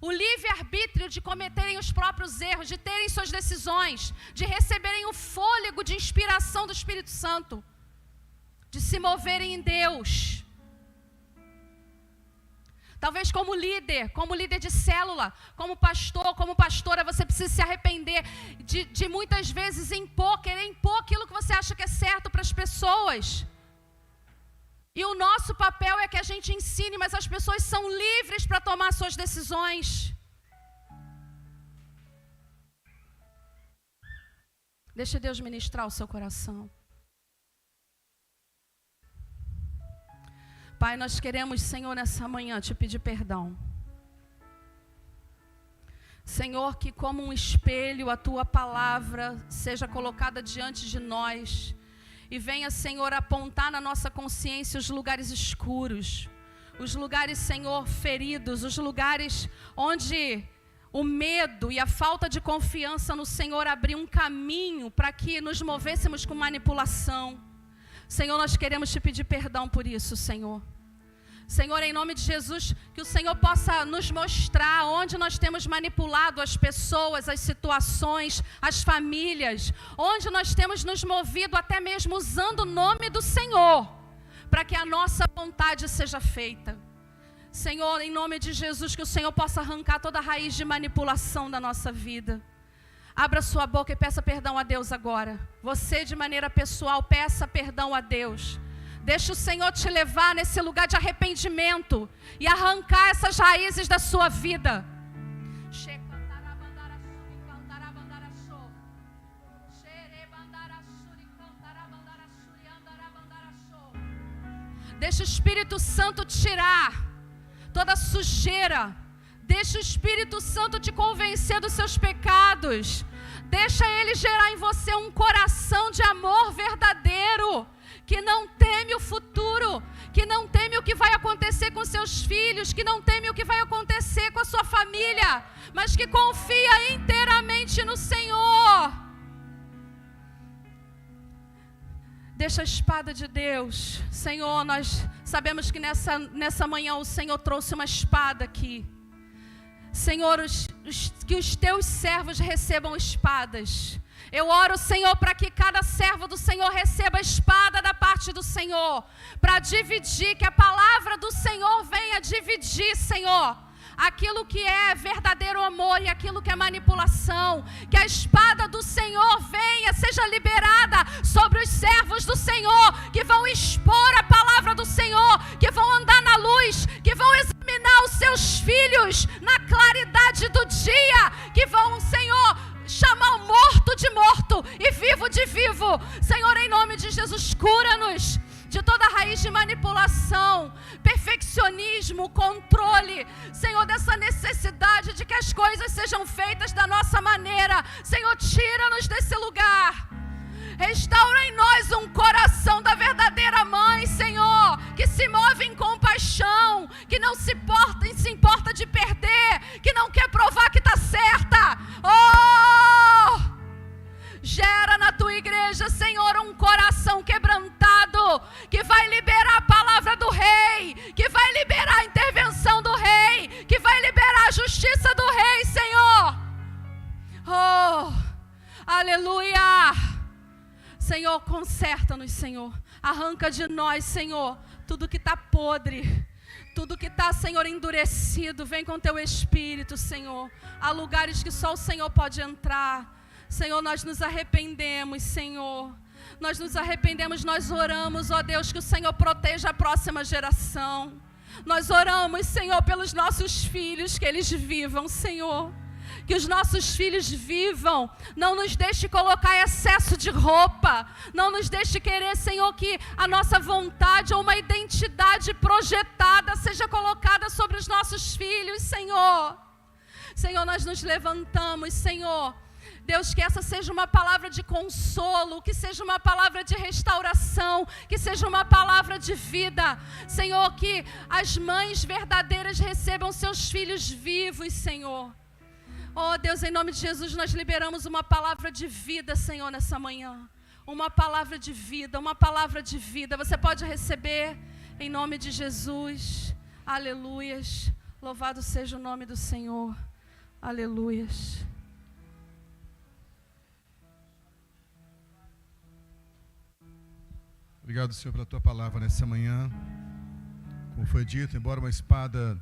o livre-arbítrio de cometerem os próprios erros, de terem suas decisões, de receberem o fôlego de inspiração do Espírito Santo, de se moverem em Deus. Talvez como líder de célula, como pastor, como pastora, você precisa se arrepender de muitas vezes querer impor aquilo que você acha que é certo para as pessoas. E o nosso papel é que a gente ensine, mas as pessoas são livres para tomar suas decisões. Deixe Deus ministrar o seu coração. Pai, nós queremos, Senhor, nessa manhã te pedir perdão. Senhor, que como um espelho a tua palavra seja colocada diante de nós e venha, Senhor, apontar na nossa consciência os lugares escuros, os lugares, Senhor, feridos, os lugares onde o medo e a falta de confiança no Senhor abriu um caminho para que nos movêssemos com manipulação. Senhor, nós queremos te pedir perdão por isso, Senhor. Senhor, em nome de Jesus, que o Senhor possa nos mostrar onde nós temos manipulado as pessoas, as situações, as famílias, onde nós temos nos movido até mesmo usando o nome do Senhor, para que a nossa vontade seja feita. Senhor, em nome de Jesus, que o Senhor possa arrancar toda a raiz de manipulação da nossa vida. Abra sua boca e peça perdão a Deus agora. Você, de maneira pessoal, peça perdão a Deus. Deixa o Senhor te levar nesse lugar de arrependimento e arrancar essas raízes da sua vida. Deixa o Espírito Santo tirar toda sujeira Deixa o Espírito Santo te convencer dos seus pecados. Deixa Ele gerar em você um coração de amor verdadeiro, que não teme o futuro, que não teme o que vai acontecer com seus filhos, que não teme o que vai acontecer com a sua família, mas que confia inteiramente no Senhor. Deixa a espada de Deus. Senhor, nós sabemos que nessa manhã o Senhor trouxe uma espada aqui. Senhor, que os teus servos recebam espadas. Eu oro, Senhor, para que cada servo do Senhor receba a espada da parte do Senhor, para dividir, que a palavra do Senhor venha dividir, Senhor, aquilo que é verdadeiro amor e aquilo que é manipulação. Que a espada do Senhor venha, seja liberada sobre os servos do Senhor, que vão expor a palavra do Senhor, que vão andar na luz, que vão examinar os seus filhos na claridade do dia, que vão, Senhor, chamar o morto de morto e vivo de vivo. Senhor, em nome de Jesus, cura-nos de toda raiz de manipulação, perfeccionismo, controle, Senhor, dessa necessidade de que as coisas sejam feitas da nossa maneira. Senhor, tira-nos desse lugar. Restaura em nós um coração da verdadeira mãe, Senhor, que se move em compaixão, que não se importa de perder, que não quer provar que está certa. Oh! Gera na tua igreja, Senhor, um coração quebrantado, que vai liberar a palavra do Rei, que vai liberar a intervenção do Rei, que vai liberar a justiça do Rei, Senhor. Oh! Aleluia! Senhor, conserta-nos, Senhor. Arranca de nós, Senhor, tudo que está podre, tudo que está, Senhor, endurecido. Vem com teu Espírito, Senhor. Há lugares que só o Senhor pode entrar. Senhor, nós nos arrependemos, Senhor. Nós nos arrependemos, nós oramos, ó Deus, que o Senhor proteja a próxima geração. Nós oramos, Senhor, pelos nossos filhos, que eles vivam, Senhor. Que os nossos filhos vivam. Não nos deixe colocar excesso de roupa. Não nos deixe querer, Senhor, que a nossa vontade ou uma identidade projetada seja colocada sobre os nossos filhos, Senhor. Senhor, nós nos levantamos, Senhor. Deus, que essa seja uma palavra de consolo, que seja uma palavra de restauração, que seja uma palavra de vida. Senhor, que as mães verdadeiras recebam seus filhos vivos, Senhor. Oh Deus, em nome de Jesus, nós liberamos uma palavra de vida, Senhor, nessa manhã. Uma palavra de vida, uma palavra de vida. Você pode receber em nome de Jesus. Aleluias. Louvado seja o nome do Senhor. Aleluias. Obrigado, Senhor, pela tua palavra nessa manhã. Como foi dito, embora uma espada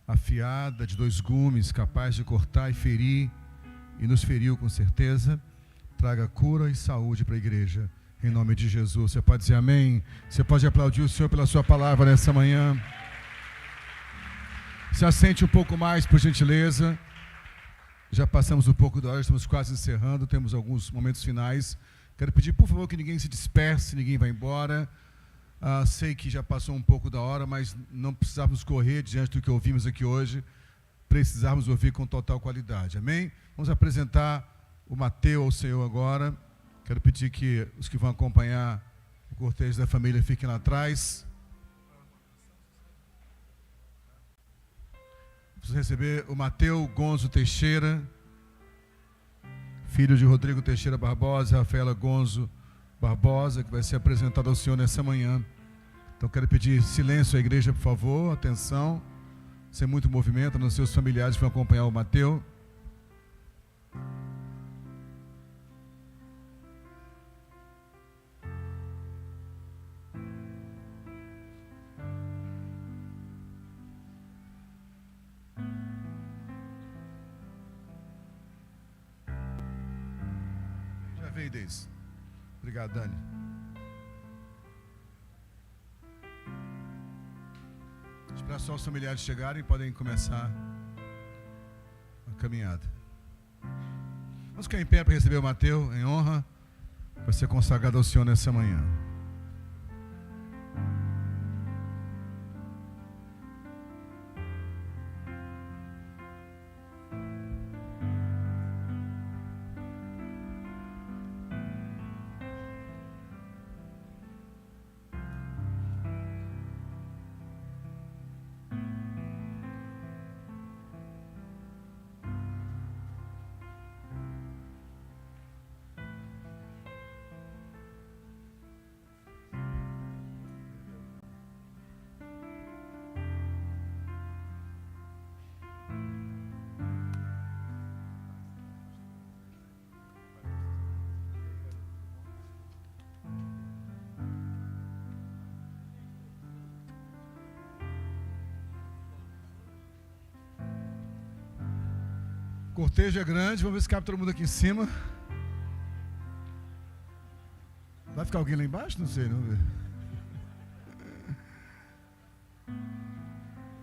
afiada, de 2 gumes, capaz de cortar e ferir, e nos feriu com certeza, traga cura e saúde para a igreja, em nome de Jesus. Você pode dizer amém? Você pode aplaudir o Senhor pela sua palavra nessa manhã. Se assente um pouco mais, por gentileza. Já passamos um pouco da hora, estamos quase encerrando, temos alguns momentos finais. Quero pedir, por favor, que ninguém se disperse, ninguém vá embora. Sei que já passou um pouco da hora, mas não precisávamos correr diante do que ouvimos aqui hoje. Precisávamos ouvir com total qualidade. Amém? Vamos apresentar o Mateus ao Senhor agora. Quero pedir que os que vão acompanhar o cortejo da família fiquem lá atrás. Vamos receber o Mateus Gonzo Teixeira, filho de Rodrigo Teixeira Barbosa, Rafaela Gonzo Barbosa, que vai ser apresentado ao Senhor nessa manhã. Então quero pedir silêncio à igreja, por favor, atenção, sem muito movimento, nos seus familiares que vão acompanhar o Mateus. Já veio desse. Obrigado, Dani. Esperar só os familiares chegarem, podem começar a caminhada. Vamos ficar em pé para receber o Mateus em honra. Vai ser consagrado ao Senhor nessa manhã. cortejo é grande, vamos ver se cabe todo mundo aqui em cima. Vai ficar alguém lá embaixo? Não sei, não ver.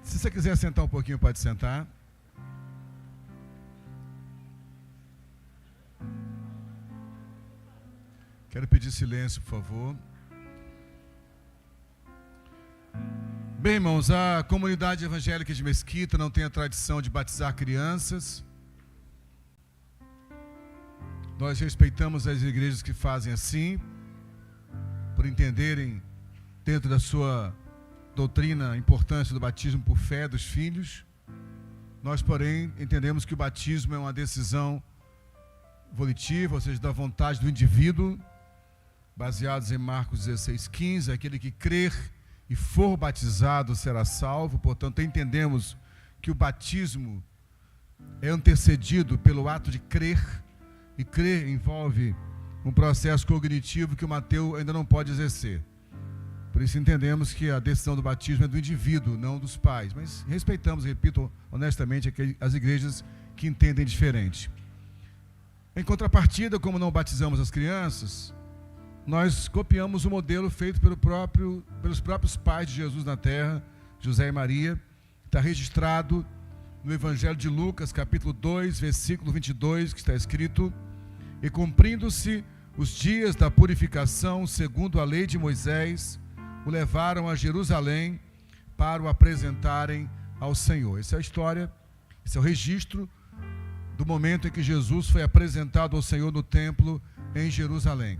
Se você quiser sentar um pouquinho, pode sentar. Quero pedir silêncio, por favor. Bem, irmãos, a comunidade evangélica de Mesquita não tem a tradição de batizar crianças. Nós respeitamos as igrejas que fazem assim, por entenderem dentro da sua doutrina a importância do batismo por fé dos filhos. Nós, porém, entendemos que o batismo é uma decisão volitiva, ou seja, da vontade do indivíduo, baseados em Marcos 16:15, aquele que crer e for batizado será salvo. Portanto, entendemos que o batismo é antecedido pelo ato de crer, e crer envolve um processo cognitivo que o Mateus ainda não pode exercer. Por isso entendemos que a decisão do batismo é do indivíduo, não dos pais. Mas respeitamos, repito honestamente, as igrejas que entendem diferente. Em contrapartida, como não batizamos as crianças, nós copiamos o modelo feito pelos próprios pais de Jesus na terra, José e Maria. Está registrado no Evangelho de Lucas, capítulo 2, versículo 22, que está escrito: e cumprindo-se os dias da purificação, segundo a lei de Moisés, o levaram a Jerusalém para o apresentarem ao Senhor. Essa é a história, esse é o registro do momento em que Jesus foi apresentado ao Senhor no templo em Jerusalém.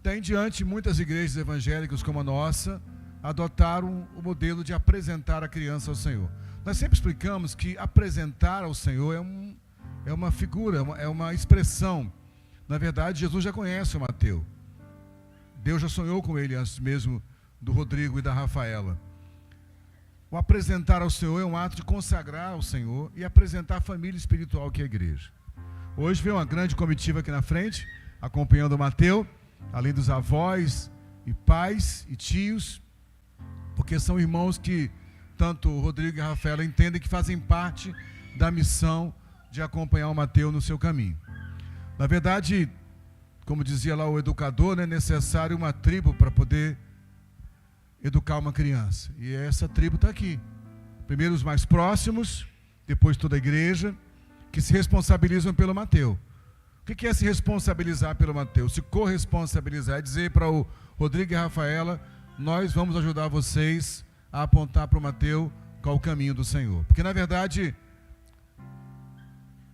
Daí em diante, muitas igrejas evangélicas como a nossa adotaram o modelo de apresentar a criança ao Senhor. Nós sempre explicamos que apresentar ao Senhor é uma figura, é uma expressão. Na verdade, Jesus já conhece o Mateus. Deus já sonhou com ele antes mesmo do Rodrigo e da Rafaela. O apresentar ao Senhor é um ato de consagrar ao Senhor e apresentar a família espiritual que é a igreja. Hoje vem uma grande comitiva aqui na frente, acompanhando o Mateus, além dos avós e pais e tios, porque são irmãos que tanto o Rodrigo e a Rafaela entendem que fazem parte da missão de acompanhar o Mateus no seu caminho. Na verdade, como dizia lá o educador, é necessário uma tribo para poder educar uma criança. E essa tribo está aqui. Primeiro os mais próximos, depois toda a igreja, que se responsabilizam pelo Mateus. O que é se responsabilizar pelo Mateus? Se corresponsabilizar é dizer para o Rodrigo e a Rafaela: nós vamos ajudar vocês a apontar para o Mateus qual o caminho do Senhor. Porque na verdade,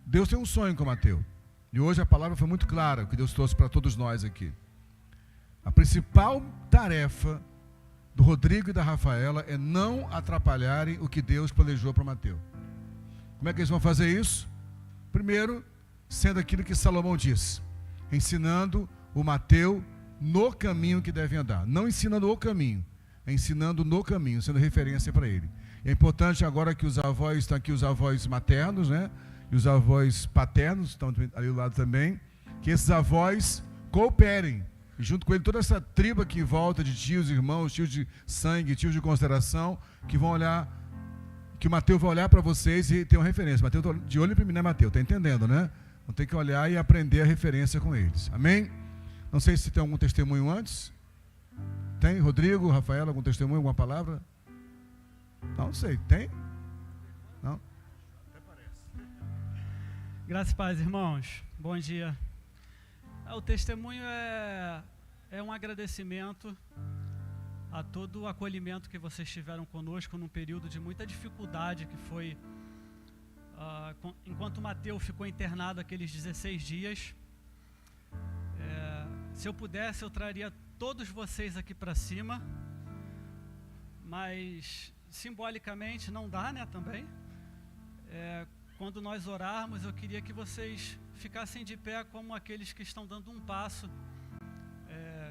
Deus tem um sonho com o Mateus. E hoje a palavra foi muito clara, o que Deus trouxe para todos nós aqui. A principal tarefa do Rodrigo e da Rafaela é não atrapalharem o que Deus planejou para o Mateus. Como é que eles vão fazer isso? Primeiro, sendo aquilo que Salomão disse, ensinando o Mateus no caminho que deve andar. Não ensinando o caminho, é ensinando no caminho, sendo referência para ele. É importante agora que os avós, estão aqui os avós maternos, né? E os avós paternos, estão ali do lado também, que esses avós cooperem, e junto com ele toda essa tribo aqui em volta de tios, irmãos, tios de sangue, tios de consideração, que vão olhar, que o Mateus vai olhar para vocês e ter uma referência. Mateus de olho para mim, né, Mateus? Está entendendo, né? Vão ter que olhar e aprender a referência com eles. Amém? Não sei se tem algum testemunho antes. Tem? Rodrigo, Rafaela, algum testemunho, alguma palavra? Não sei. Tem? Não? Graças e paz, irmãos. Bom dia. O testemunho é um agradecimento a todo o acolhimento que vocês tiveram conosco num período de muita dificuldade, que foi enquanto o Mateus ficou internado aqueles 16 dias. Se eu pudesse, eu traria todos vocês aqui para cima, mas simbolicamente não dá, né, também. Quando nós orarmos, eu queria que vocês ficassem de pé como aqueles que estão dando um passo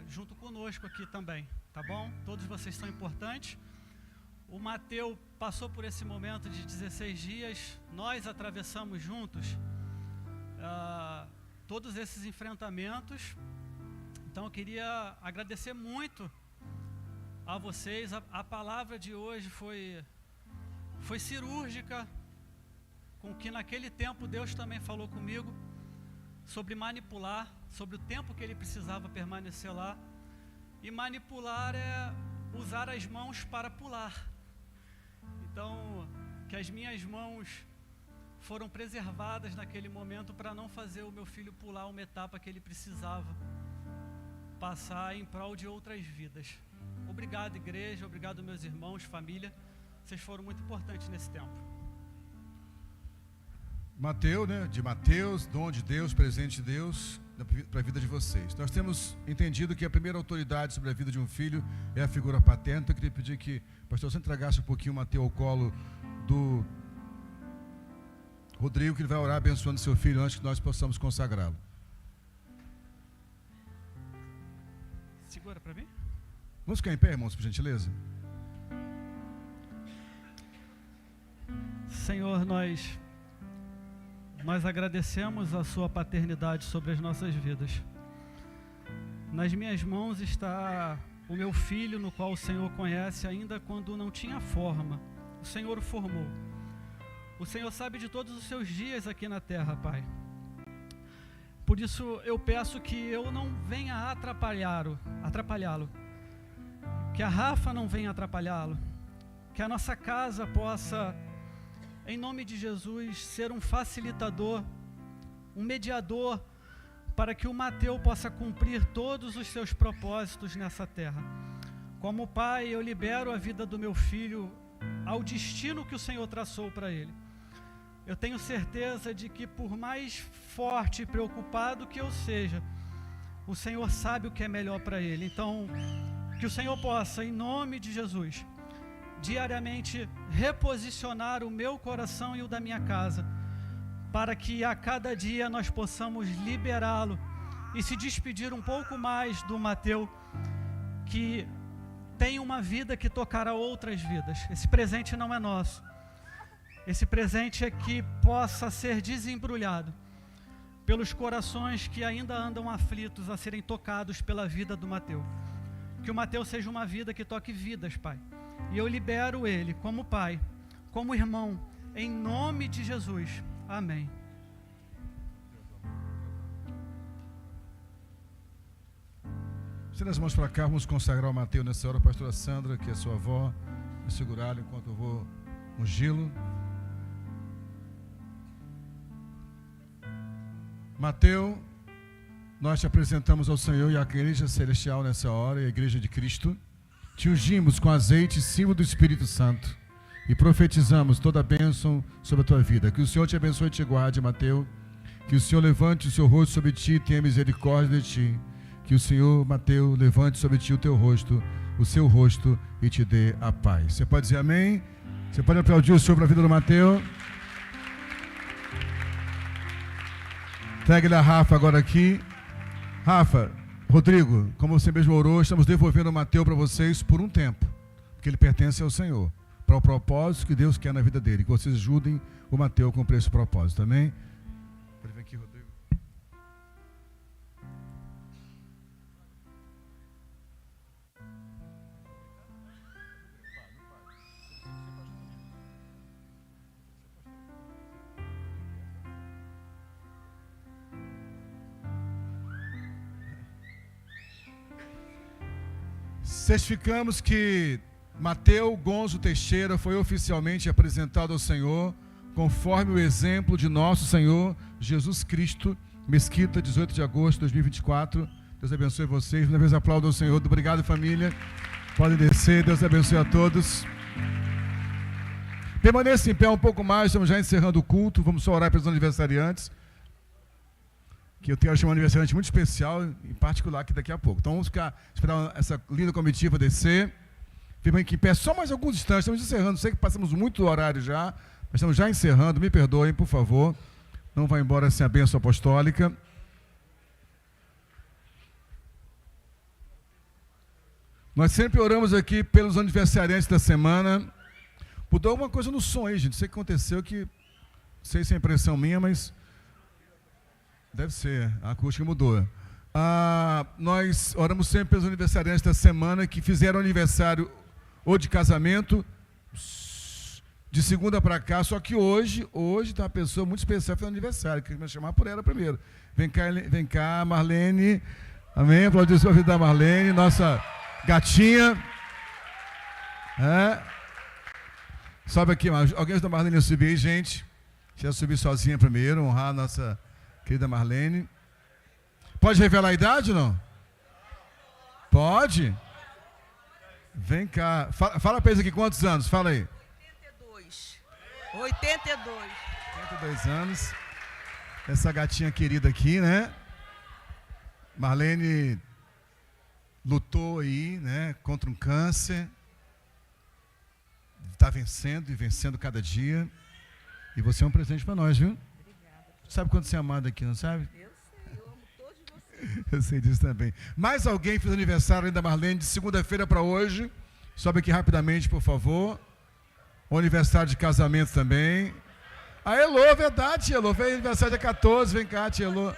junto conosco aqui também, tá bom? Todos vocês são importantes. O Mateus passou por esse momento de 16 dias, nós atravessamos juntos todos esses enfrentamentos. Então eu queria agradecer muito a vocês. A palavra de hoje foi cirúrgica, com que naquele tempo Deus também falou comigo sobre manipular, sobre o tempo que ele precisava permanecer lá. E manipular é usar as mãos para pular. Então, que as minhas mãos foram preservadas naquele momento para não fazer o meu filho pular uma etapa que ele precisava passar em prol de outras vidas. Obrigado, igreja, obrigado, meus irmãos, família, vocês foram muito importantes nesse tempo. Mateus, né? De Mateus, dom de Deus, presente de Deus para a vida de vocês. Nós temos entendido que a primeira autoridade sobre a vida de um filho é a figura paterna. Então eu queria pedir que o pastor você entregasse um pouquinho o Mateus ao colo do Rodrigo, que ele vai orar abençoando seu filho antes que nós possamos consagrá-lo. Segura para mim. Vamos ficar em pé, irmãos, por gentileza? Senhor, nós agradecemos a sua paternidade sobre as nossas vidas. Nas minhas mãos está o meu filho, no qual o Senhor conhece ainda quando não tinha forma. O Senhor o formou. O Senhor sabe de todos os seus dias aqui na terra, Pai. Por isso eu peço que eu não venha atrapalhá-lo, que a Rafa não venha atrapalhá-lo, que a nossa casa possa, em nome de Jesus, ser um facilitador, um mediador, para que o Mateus possa cumprir todos os seus propósitos nessa terra. Como pai, eu libero a vida do meu filho ao destino que o Senhor traçou para ele. Eu tenho certeza de que, por mais forte e preocupado que eu seja, o Senhor sabe o que é melhor para ele. Então, que o Senhor possa, em nome de Jesus, diariamente reposicionar o meu coração e o da minha casa, para que a cada dia nós possamos liberá-lo e se despedir um pouco mais do Mateus, que tem uma vida que tocará outras vidas. Esse presente não é nosso. Esse presente é que possa ser desembrulhado pelos corações que ainda andam aflitos a serem tocados pela vida do Mateus. Que o Mateus seja uma vida que toque vidas, Pai. E eu libero ele como pai, como irmão, em nome de Jesus. Amém. Estenda as mãos para cá, vamos consagrar o Mateus nessa hora. A pastora Sandra, que é sua avó, vai segurá-lo enquanto eu vou ungí-lo. Mateus, nós te apresentamos ao Senhor e à Igreja Celestial nessa hora, e a Igreja de Cristo. Te ungimos com azeite, símbolo do Espírito Santo, e profetizamos toda a bênção sobre a tua vida. Que o Senhor te abençoe e te guarde, Mateus. Que o Senhor levante o seu rosto sobre ti e tenha misericórdia de ti. Que o Senhor, Mateus, levante sobre ti o teu rosto, o seu rosto, e te dê a paz. Você pode dizer amém? Você pode aplaudir o Senhor para a vida do Mateus? Entregue-lhe a Rafa agora aqui. Rafa, Rodrigo, como você mesmo orou, estamos devolvendo o Mateus para vocês por um tempo, porque ele pertence ao Senhor, para o propósito que Deus quer na vida dele. Que vocês ajudem o Mateus a cumprir esse propósito, amém? Pode vir aqui, Rodrigo. Certificamos que Mateus Gonzo Teixeira foi oficialmente apresentado ao Senhor, conforme o exemplo de nosso Senhor Jesus Cristo. Mesquita, 18 de agosto de 2024. Deus abençoe vocês. Uma vez aplaudo ao Senhor. Obrigado, família. Podem descer. Deus abençoe a todos. Permaneça em pé um pouco mais. Estamos já encerrando o culto. Vamos só orar pelos aniversariantes, que eu tenho um aniversariante muito especial, em particular aqui daqui a pouco. Então vamos esperar essa linda comitiva descer. Fiquem aqui em pé só mais alguns instantes. Estamos encerrando. Sei que passamos muito do horário já, mas estamos já encerrando. Me perdoem, por favor. Não vá embora sem a bênção apostólica. Nós sempre oramos aqui pelos aniversariantes da semana. Mudou alguma coisa no som aí, gente. Não sei o que aconteceu, que não sei se é impressão minha, mas deve ser, a acústica mudou. Nós oramos sempre pelos aniversariantes da semana que fizeram aniversário ou de casamento de segunda para cá, só que hoje tem uma pessoa muito especial fazendo aniversário, que eu vou chamar por ela primeiro. Vem cá, Marlene. Amém? Aplaudir a vida da Marlene, nossa gatinha. Sobe aqui, alguém ajuda a Marlene a subir aí, gente? Deixa eu subir sozinha primeiro, honrar a nossa querida Marlene. Pode revelar a idade ou não? Pode? Vem cá. Fala para eles aqui, quantos anos? Fala aí. 82 anos. Essa gatinha querida aqui, né? Marlene lutou aí, né? Contra um câncer. Está vencendo e vencendo cada dia. E você é um presente para nós, viu? Obrigada. Sabe quanto você é amado aqui, não sabe? Eu sei, eu amo todos vocês. Eu sei disso também. Mais alguém fez aniversário além da Marlene de segunda-feira para hoje? Sobe aqui rapidamente, por favor. O aniversário de casamento também. A Elô, verdade, Elô. Fez aniversário dia 14. Vem cá, tia Elô.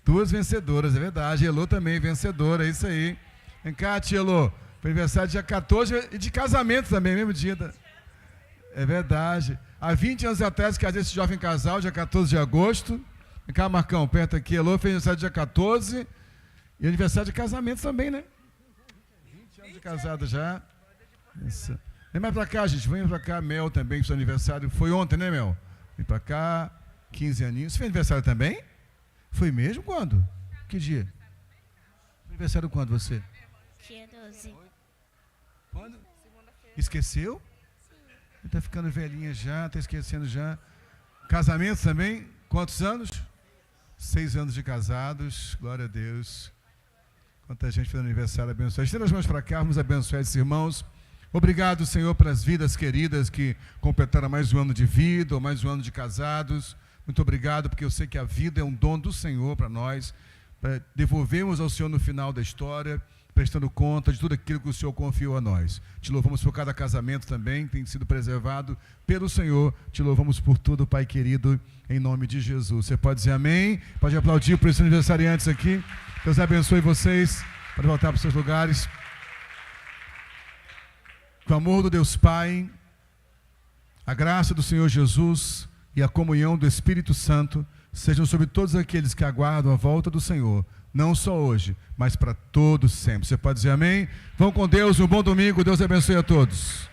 Duas vencedoras, é verdade. Elô também, vencedora, é isso aí. Vem cá, tia Elô. Foi aniversário dia 14 e de casamento também, mesmo dia. É verdade. Há 20 anos atrás, casei esse jovem casal, dia 14 de agosto. Vem cá, Marcão, perto aqui. Elô fez aniversário dia 14. E aniversário de casamento também, né? 20 anos de casado já. Isso. Vem mais pra cá, gente. Vem pra cá. Mel também, seu aniversário. Foi ontem, né, Mel? Vem pra cá. 15 aninhos. Você fez aniversário também? Foi mesmo? Quando? Que dia? Aniversário quando você? Dia 12. Quando? Esqueceu? Ele tá ficando velhinha já, tá esquecendo já. Casamento também? Quantos anos? 6 anos de casados. Glória a Deus. Quanta gente fez aniversário abençoado. Estenda as mãos para cá, vamos abençoar esses irmãos. Obrigado, Senhor, pelas vidas queridas que completaram mais um ano de vida, ou mais um ano de casados. Muito obrigado, porque eu sei que a vida é um dom do Senhor para nós, para devolvermos ao Senhor no final da história, prestando conta de tudo aquilo que o Senhor confiou a nós. Te louvamos por cada casamento também, que tem sido preservado pelo Senhor. Te louvamos por tudo, Pai querido, em nome de Jesus. Você pode dizer amém? Pode aplaudir para esses aniversariantes aqui. Deus abençoe vocês. Pode voltar para os seus lugares. Com o amor do Deus Pai, a graça do Senhor Jesus e a comunhão do Espírito Santo sejam sobre todos aqueles que aguardam a volta do Senhor, não só hoje, mas para todos sempre. Você pode dizer amém? Vão com Deus, um bom domingo, Deus abençoe a todos.